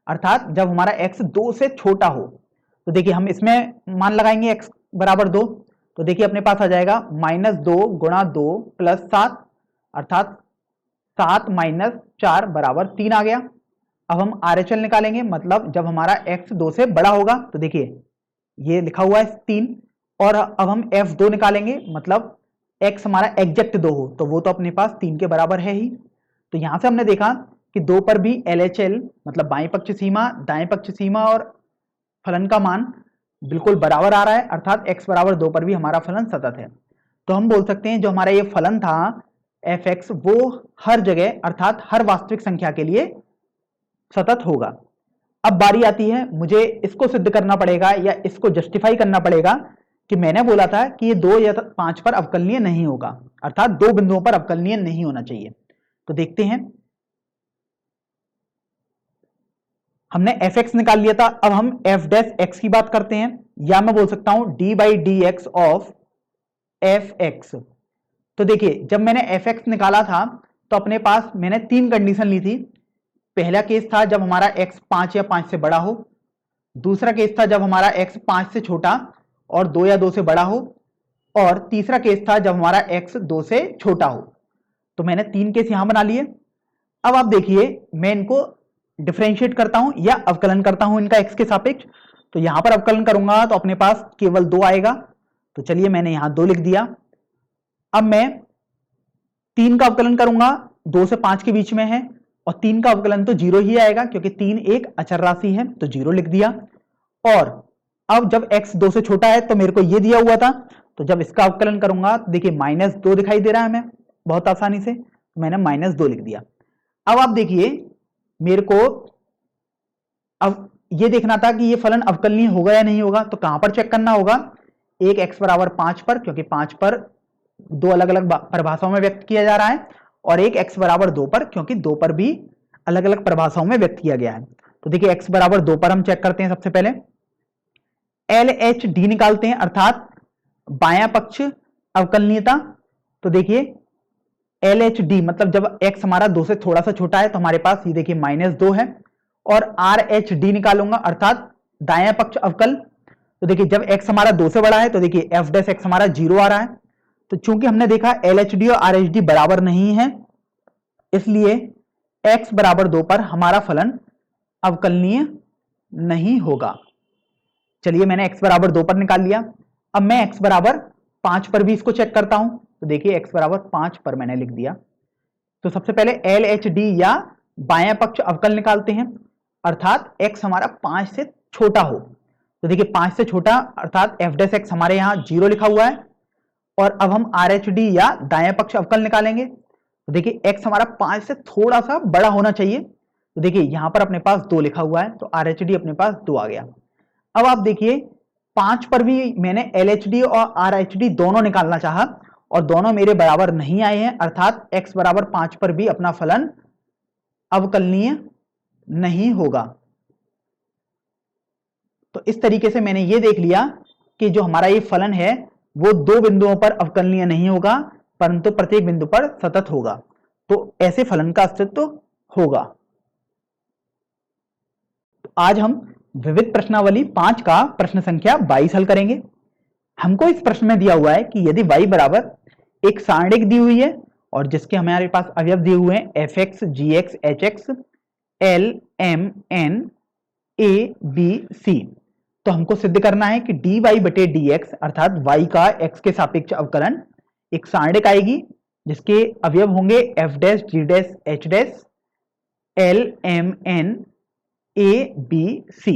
अर्थात जब हमारा x 2 से छोटा हो, तो देखिए हम इसमें मान लगाएंगे x बराबर 2, तो देखिए अपने पास आ जाएगा -2 गुणा 2 प्लस 7, अर्थात 7 माइनस 4 बराबर 3 आ गया। अब हम RHL निकालेंगे, मतलब जब हमारा x 2 से बड़ा होगा, तो देखिए ये लिखा हुआ है 3, और अब हम F2 निकालेंगे, मतलब x हमारा एग्जैक्ट 2 हो, तो वो तो अपने पास 3 के बराबर है ही। तो यहां से हमने देखा कि 2 पर भी LHL मतलब बाएं पक्ष सीमा, दाएं पक्ष सीमा और फलन का मान बिल्कुल बराबर आ रहा है, अर्थात x बराबर 2 पर भी हमारा फलन सतत है। तो हम बोल सकते हैं जो हमारा ये फलन था fx वो हर जगह अर्थात हर वास्तविक संख्या के लिए सतत होगा। अब बारी आती है मुझे इसको सिद्ध करना पड़ेगा या इसको जस्टिफाई करना पड़ेगा कि मैंने बोला था कि ये 2 या 5 पर अवकलनीय नहीं होगा, अर्थात 2 बिंदुओं पर अवकलनीय नहीं होना चाहिए। तो देखते हैं, हमने fx निकाल लिया था, अब हम f डैश x की बात करते हैं, या मैं बोल सकता हूं d by D x of fx। तो देखिए जब मैंने fx निकाला था तो अपने पास मैंने 3 कंडीशन ली थी। पहला केस था जब हमारा x 5 या 5 से बड़ा हो, दूसरा केस था जब हमारा x 5 से छोटा और 2 या 2 से बड़ा हो, और तीसरा केस था जब हमारा x 2 से छोटा हो। तो मैंने 3 केस यहां बना लिए। अब आप देखिए मैं इनको डिफरेंशिएट करता हूं या अवकलन करता हूं इनका x के सापेक्ष, तो यहां पर अवकलन करूंगा तो अपने पास केवल 2 आएगा, तो चलिए मैंने यहां 2 लिख दिया। अब मैं 3 का अवकलन करूंगा, 2 से 5 के बीच में है, और 3 का अवकलन तो 0 ही आएगा क्योंकि 3 एक अचर राशि है, तो 0 लिख दिया। और अब जब x 2 से छोटा है तो मेरे को ये दिया हुआ था, तो जब इसका अवकलन करूंगा तो देखिए -2 दिखाई दे रहा है हमें बहुत आसानी से, तो मैंने -2 लिख दिया। अब आप देखिए मेरे को अब ये देखना था कि ये फलन अवकलनीय होगा या नहीं होगा, तो कहां पर चेक करना होगा, एक x बराबर 5 पर, क्योंकि 5 पर 2 अलग अलग परिभाषाओं में व्यक्त किया जा रहा है, और एक x बराबर 2 पर, क्योंकि 2 पर भी अलग अलग परिभाषाओं में व्यक्त किया गया है। तो देखिए x बराबर 2 पर हम चेक करते हैं, सबसे पहले LHD निकालते हैं, अर्थात बायां पक्ष अवकलनीयता। तो देखिए LHD मतलब जब x हमारा 2 से थोड़ा सा छोटा है, तो हमारे पास ये देखिए -2 है, और RHD निकालूंगा अर्थात दायां पक्ष अवकल। तो देखिए जब x हमारा 2 से बड़ा है तो देखिए f डैश x हमारा 0 आ रहा है, तो चूंकि हमने देखा LHD और RHD बराबर नहीं है, इसलिए x बराबर 2 पर हमारा फलन अवकलनीय नहीं होगा। चलिए मैंने x बराबर 2 पर निकाल लिया। अब मैं x बराबर 5 पर भी इसको चेक करता हूं, तो देखिए x बराबर 5 पर मैंने लिख दिया। तो सबसे पहले LHD या बायां पक्ष अवकल निकालते हैं, अर्थात x हमारा 5 से छोटा हो, तो देखिए 5 से छोटा अर्थात f डैश x हमारे यहां 0 लिखा हुआ है। और अब हम RHD या दायां पक्ष अवकल निकालेंगे, तो देखिए x हमारा 5 से थोड़ा सा बड़ा होना चाहिए, तो देखिए यहां पर अपने पास 2 लिखा हुआ है, तो RHD अपने पास 2 आ गया। अब आप देखिए 5 पर भी मैंने LHD और RHD दोनों निकालना चाहा, और दोनों मेरे बराबर नहीं आए हैं, अर्थात x बराबर 5 पर भी अपना फलन अवकलनीय नहीं होगा। तो इस तरीके से मैंने ये देख लिया कि जो हमारा ये फलन है वो 2 बिंदुओं पर अवकलनीय नहीं होगा, परंतु प्रत्येक बिंदु पर सतत होगा। तो ऐसे फलन का अस्तित्व होगा। तो आज हम विविध प्रश्नावली 5 का प्रश्न संख्या 22 हल करेंगे। हमको इस प्रश्न में दिया हुआ है कि यदि y बराबर एक सारणिक दी हुई है और जिसके हमारे पास अवयव दिए हुए हैं fx, gx, hx, l, m, n, a, b, c, तो हमको सिद्ध करना है कि dy बटे dx अर्थात y का x के सापेक्ष अवकलन एक सारणिक आएगी जिसके अवयव होंगे f dash, g dash, h dash, LMN ABC।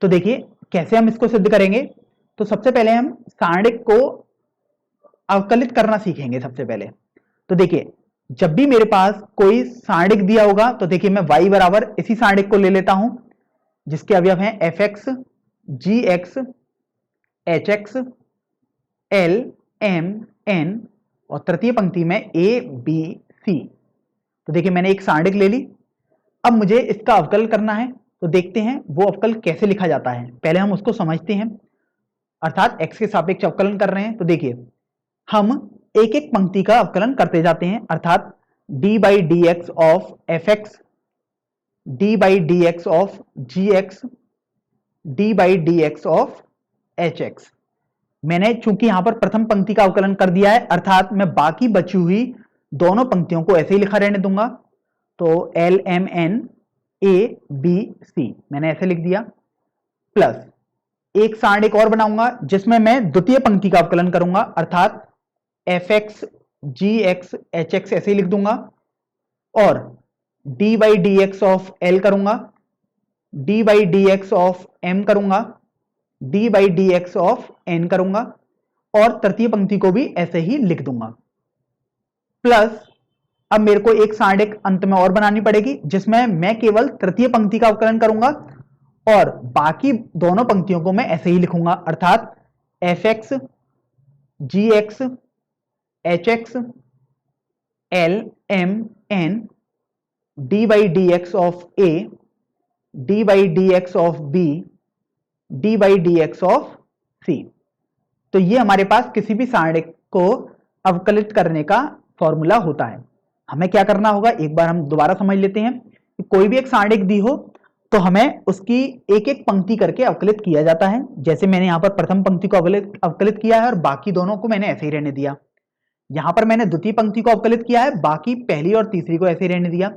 तो देखिए कैसे हम इसको सिद्ध करेंगे। तो सबसे पहले हम सारणिक को अवकलित करना सीखेंगे सबसे पहले। तो देखिए जब भी मेरे पास कोई सारणिक दिया होगा तो देखिए मैं y बराबर इसी सारणिक को ले लेता हूं जिसके अवयव हैं fx, gx, hx, l, m, n और तृतीय पंक्ति में a, b, c। तो देखिए मैंने एक सारणिक ले ली। अब मुझे इसका अवकल करना है। तो देखते हैं वो अवकल कैसे लिखा जाता है, पहले हम उसको समझते हैं। अर्थात x के सापेक्ष अवकलन कर रहे हैं। तो देखिए हम एक एक पंक्ति का अवकलन करते जाते हैं। अर्थात d by D x of f x, d by D x of ji x, d by D x of h x. मैंने चूंकि यहां पर प्रथम पंक्ति का अवकलन कर दिया है, अर्थात मैं बाकी बची हुई दोनों पंक्तियों को ऐसे ही लिखा रहने दूंगा। तो l M N A B c मैंने ऐसे लिख दिया, प्लस एक सारणिक और बनाऊंगा जिसमें मैं द्वितीय पंक्ति का अवकलन करूंगा। अर्थात F X, G X, H X ऐसे ही लिख दूंगा और D by D x of L करूंगा, D by D x of M करूंगा, D by D x of N करूंगा और तृतीय पंक्ति को भी ऐसे ही लिख दूंगा। प्लस अब मेरे को एक सारणिक अंत में और बनानी पड़ेगी जिसमें मैं केवल तृतीय पंक्ति का अवकलन करूंगा और बाकी दोनों पंक्तियों को मैं ऐसे ही लिखूंगा। अर्थात F X, G X, H X, L M N, D by D x of A, D by D x of B, D by D x of C. तो ये हमारे पास किसी भी सारणिक को अवकलित करने का फॉर्मूला होता है। हमें क्या करना होगा, एक बार हम दोबारा समझ लेते हैं कि कोई भी एक सारणिक दी हो तो हमें उसकी एक एक पंक्ति करके अवकलित किया जाता है। जैसे मैंने यहाँ पर प्रथम पंक्ति को अवकलित किया है और बाकी दोनों को मैंने ऐसे ही रहने दिया। यहाँ पर मैंने द्वितीय पंक्ति को अवकलित किया है, बाकी पहली और तीसरी को ऐसे ही रहने दिया।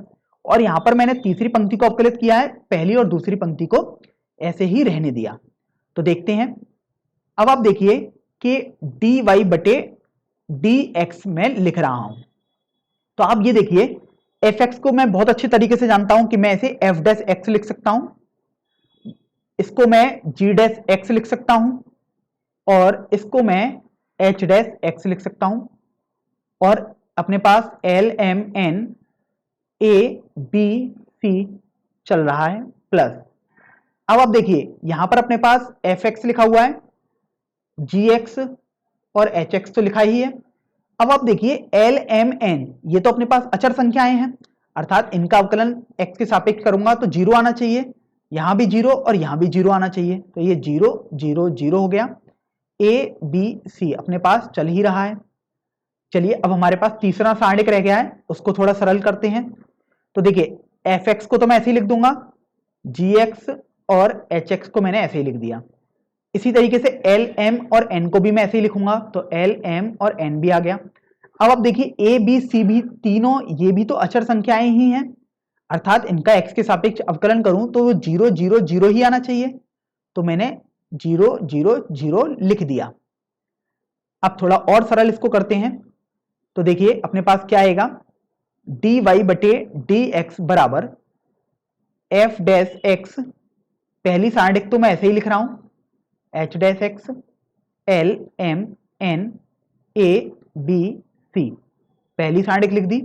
और यहाँ पर मैंने तीसरी पंक्ति को अवकलित किया है, पहली और दूसरी पंक्ति को ऐसे ही रहने दिया। तो देखते हैं। अब आप देखिए कि डी वाई बटे डी एक्स में लिख रहा हूं। तो आप ये देखिए एफ एक्स को मैं बहुत अच्छे तरीके से जानता हूं कि मैं इसे एफ डैश एक्स लिख सकता हूं, इसको मैं जी डैश एक्स लिख सकता हूं और इसको मैं एच डैश एक्स लिख सकता हूं। और अपने पास L M N A B C चल रहा है, प्लस अब आप देखिए यहां पर अपने पास एफ एक्स लिखा हुआ है, जी एक्स और एच एक्स तो लिखा ही है। अब आप देखिए एल एम एन ये तो अपने पास अचर संख्याएं हैं, अर्थात इनका अवकलन एक्स के सापेक्ष करूंगा तो जीरो आना चाहिए, यहां भी जीरो और यहां भी जीरो आना चाहिए। तो ये जीरो जीरो जीरो हो गया। ए बी सी अपने पास चल ही रहा है। चलिए अब हमारे पास तीसरा सारणिक रह गया है, उसको थोड़ा सरल करते हैं। तो देखिए एफ एक्स को तो मैं ऐसे ही लिख दूंगा, जी एक्स और एच एक्स को मैंने ऐसे ही लिख दिया। इसी तरीके से एल एम और एन को भी मैं ऐसे ही लिखूंगा, तो एल एम और एन भी आ गया। अब आप देखिए ए बी सी भी तीनों ये भी तो अचर संख्याएं ही हैं, अर्थात इनका एक्स के सापेक्ष अवकलन करूं तो वो जीरो जीरो जीरो ही आना चाहिए। तो मैंने जीरो जीरो जीरो लिख दिया। अब थोड़ा और सरल इसको करते हैं। तो देखिए अपने पास क्या आएगा, डी वाई बटे डी एक्स बराबर एफ डैश एक्स, पहली सारणिक तो मैं ऐसे ही लिख रहा हूं, h dash x L M N A B c, पहली सारणिक लिख दी।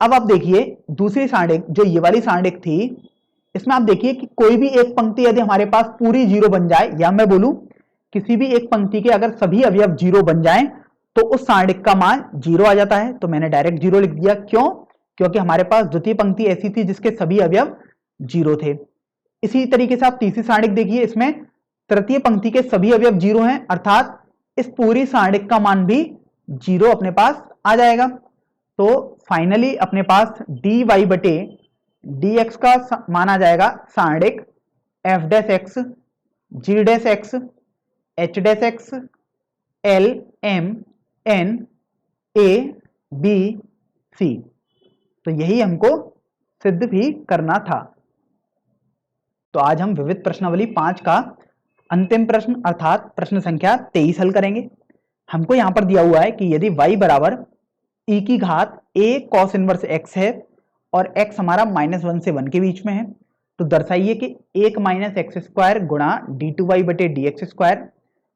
अब आप देखिए दूसरी सारणिक जो ये वाली सारणिक थी, इसमें आप देखिए कि कोई भी एक पंक्ति यदि हमारे पास पूरी जीरो बन जाए, या मैं बोलूं किसी भी एक पंक्ति के अगर सभी अवयव जीरो बन जाएं तो उस सारणिक का मान जीरो आ जाता है। तो मैंने डायरेक्ट जीरो लिख दिया। क्यों? क्योंकि हमारे पास द्वितीय पंक्ति ऐसी थी जिसके सभी अवयव जीरो थे। इसी तरीके से आप तीसरी सारणिक देखिए, इसमें तृतीय पंक्ति के सभी अवयव जीरो हैं, अर्थात इस पूरी सारणिक का मान भी जीरो अपने पास आ जाएगा। तो फाइनली अपने पास डी वाई बटे डी एक्स का मान आ जाएगा सारणिक F dash X, G dash X, H dash x, L M N A B C. तो यही हमको सिद्ध भी करना था। तो आज हम विविध प्रश्नावली 5 का अंतिम प्रश्न अर्थात प्रश्न संख्या 23 हल करेंगे। हमको यहां पर दिया हुआ है कि यदि y बराबर e की घात a cos इनवर्स x है और x हमारा -1 से 1 के बीच में है, तो दर्शाइए कि 1 माइनस एक्स स्क्वायर गुणा d2y बटे D x square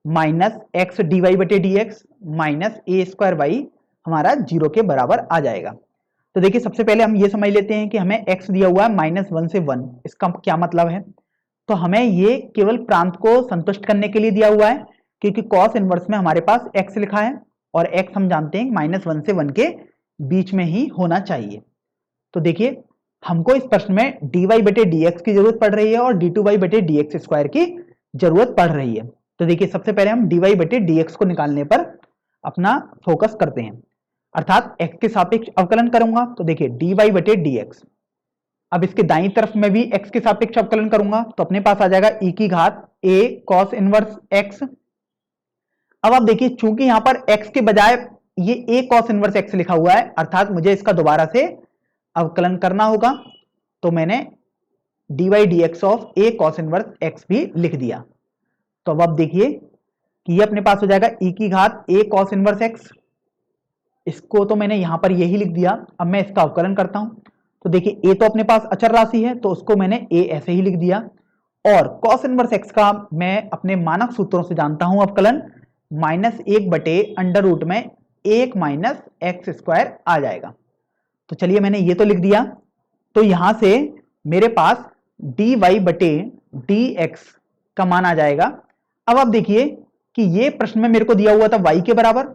minus x D Y बटे डी एक्स माइनस ए स्क्वायर वाई हमारा 0 के बराबर आ जाएगा। तो देखिए सबसे पहले हम ये समझ लेते हैं कि हमें x दिया हुआ है -1 से 1, इसका क्या मतलब है। तो हमें ये केवल प्रांत को संतुष्ट करने के लिए दिया हुआ है, क्योंकि cos इनवर्स में हमारे पास x लिखा है और x हम जानते हैं -1 से 1 के बीच में ही होना चाहिए। तो देखिए हमको इस प्रश्न में dy बटे dx की जरूरत पड़ रही है और d2y बटे dx स्क्वायर की जरूरत पड़ रही है। तो देखिए सबसे पहले हम dy बटे dx को निकालने पर अपना फोकस करते हैं, अर्थात x के सापेक्ष अवकलन करूंगा। तो देखिए dy बटे dx, अब इसके दाईं तरफ में भी x के सापेक्ष अवकलन करूंगा तो अपने पास आ जाएगा e की घात a cos इनवर्स x। अब आप देखिए चूंकि यहां पर x के बजाय ये a cos इनवर्स x लिखा हुआ है, अर्थात मुझे इसका दोबारा से अवकलन करना होगा, तो मैंने dy dx of a cos inverse x भी लिख दिया। तो अब आप देखिए कि ये अपने पास हो जाएगा e की घात a cos इनवर्स x, इसको तो मैंने यहां पर यही लिख दिया। अब मैं इसका अवकलन करता हूं, तो देखिए a तो अपने पास अचर राशि है तो उसको मैंने a ऐसे ही लिख दिया, और cos इनवर्स x का मैं अपने मानक सूत्रों से जानता हूं अवकलन -1 बटे अंडर रूट में 1 माइनस एक्स स्क्वायर आ जाएगा। तो चलिए मैंने ये तो लिख दिया, तो यहां से मेरे पास dy बटे dx का मान आ जाएगा। अब आप देखिए कि ये प्रश्न में मेरे को दिया हुआ था y के बराबर,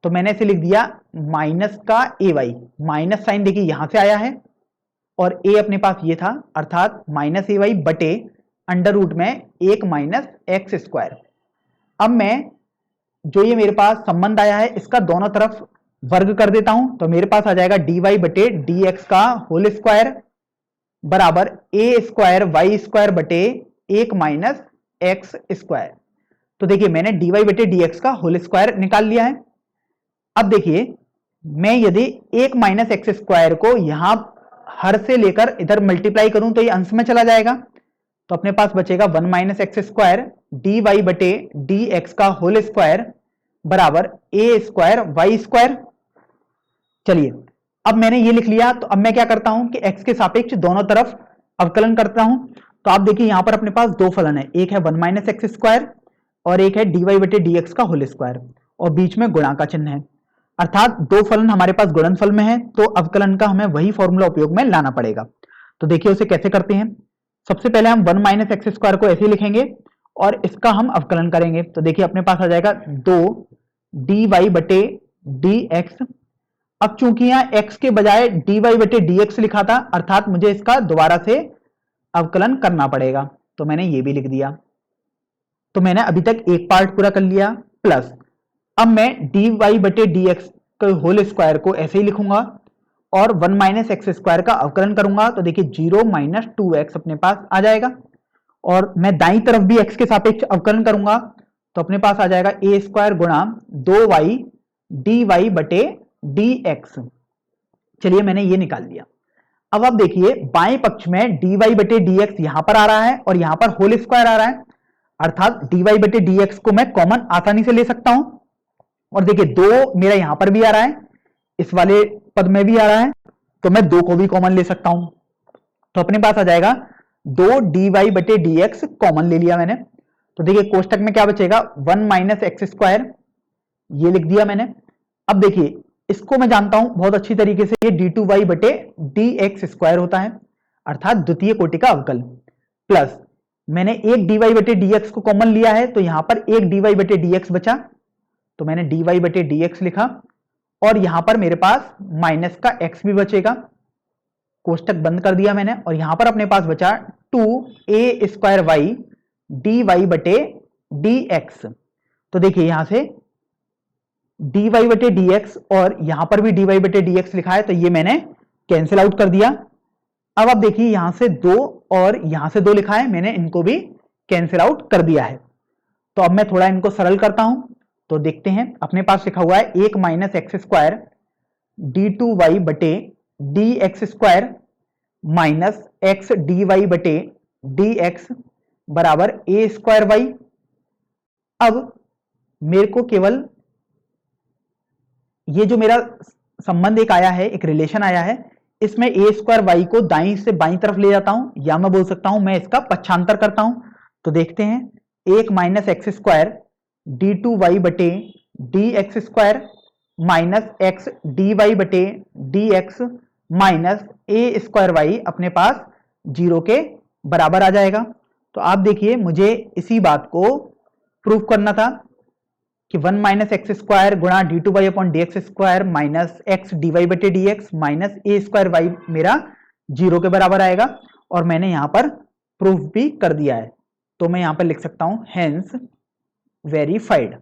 तो मैंने इसे लिख दिया माइनस का ay, माइनस साइन देखिए यहां से आया है और a अपने पास ये था, अर्थात -ay बटे अंडर रूट में 1 माइनस एक्स स्क्वायर। अब मैं जो ये मेरे पास संबंध आया है इसका दोनों तरफ वर्ग कर देता हूं, तो मेरे पास आ जाएगा dy बटे dx का होल स्क्वायर बराबर a स्क्वायर वाई स्क्वायर बटे 1 माइनस एक्स स्क्वायर। तो देखिए मैंने dy बटे dx का होल स्क्वायर निकाल लिया है। अब देखिए मैं यदि 1 माइनस एक्स स्क्वायर को यहां हर से लेकर इधर मल्टीप्लाई करूं तो ये अंश में चला जाएगा, तो अपने पास बचेगा 1 minus x square d Y बटे डी एक्स का होल स्क्वायर बराबर ए स्क्वायर वाई स्क्वायर। चलिए अब मैंने ये लिख लिया, तो अब मैं क्या करता हूं कि x के सापेक्ष दोनों तरफ अवकलन करता हूं। तो आप देखिए यहां पर अपने पास दो फलन है, एक है 1 माइनस एक्स स्क्वायर और एक है डी वाई बटे डी एक्स का होल स्क्वायर, और बीच में गुणा का चिन्ह है, अर्थात दो फलन हमारे पास गुणनफल में है, तो अवकलन का हमें वही फॉर्मूला उपयोग में लाना पड़ेगा। तो देखिए उसे कैसे करते हैं। सबसे पहले हम 1 माइनस एक्स स्क्वायर को ऐसे ही लिखेंगे और इसका हम अवकलन करेंगे। तो देखिए अपने पास आ जाएगा 2 डी वाई बटे डी एक्स। अब चूंकि यहाँ x के बजाय dy बटे dx लिखा था, अर्थात मुझे इसका दोबारा से अवकलन करना पड़ेगा, तो मैंने ये भी लिख दिया। तो मैंने अभी तक एक पार्ट पूरा कर लिया, प्लस अब मैं dy बटे dx के होल स्क्वायर को ऐसे ही लिखूंगा और 1 माइनस एक्स स्क्वायर का अवकलन करूंगा। तो देखिए 0 माइनस 2x अपने पास आ जाएगा, और मैं दाईं तरफ भी x के सापेक्ष अवकलन करूंगा, तो अपने पास आ जाएगा a स्क्वायर गुणा 2y dy बटे dx। चलिए मैंने ये निकाल दिया। अब आप देखिए बाएं पक्ष में dy बटे dx यहां पर आ रहा है और यहां पर होल स्क्वायर आ रहा है, अर्थात dy बटे dx को मैं कॉमन आसानी से ले सकता हूं, और देखिए 2 मेरा यहां पर भी आ रहा है, इस वाले पद में भी आ रहा है, तो मैं 2 को भी कॉमन ले सकता हूं। तो अपने पास आ जाएगा 2 dy बटे dx कॉमन ले लिया मैंने। तो देखिए कोष्टक में क्या बचेगा 1 माइनस एक्स स्क्वायर, ये लिख दिया मैंने। अब देखिए इसको मैं जानता हूं बहुत अच्छी तरीके से, ये d2y बटे dx स्क्वायर होता है, अर्थात द्वितीय कोटि का अवकल, प्लस मैंने एक dy बटे dx को कॉमन लिया है, तो यहां पर एक dy बटे dx बचा, तो मैंने dy बटे dx लिखा, और यहां पर मेरे पास माइनस का x भी बचेगा, कोष्टक बंद कर दिया मैंने, और यहां पर अपने पास बचा 2a स्क्वायर वाई dy बटे dx। तो देखिए यहां से dy बटे dx और यहां पर भी dy बटे dx लिखा है, तो ये मैंने कैंसिल आउट कर दिया। अब आप देखिए यहां से 2 और यहां से 2 लिखा है, मैंने इनको भी कैंसिल आउट कर दिया है। तो अब मैं थोड़ा इनको सरल करता हूं, तो देखते हैं अपने पास लिखा हुआ है 1 माइनस एक्स स्क्वायर d2y बटे dx square minus x dy बटे dx बराबर a स्क्वायर वाई। अब मेरे को केवल ये जो मेरा संबंध एक आया है, एक रिलेशन आया है, इसमें ए स्क्वायर वाई को दाईं से बाईं तरफ ले जाता हूं, या मैं बोल सकता हूं मैं इसका पक्षांतर करता हूं। तो देखते हैं, 1 minus x square D two Y बटे D x square minus x D Y बटे डी एक्स माइनस ए स्क्वायर वाई अपने पास 0 के बराबर आ जाएगा। तो आप देखिए, मुझे इसी बात को प्रूफ करना था कि 1 माइनस एक्स स्क्वायर गुणा d two Y upon D x square minus x D Y बटे डी एक्स माइनस ए स्क्वायर वाई मेरा 0 के बराबर आएगा, और मैंने यहां पर प्रूफ भी कर दिया है। तो मैं यहां पर लिख सकता हूं हेंस वेरीफाइड।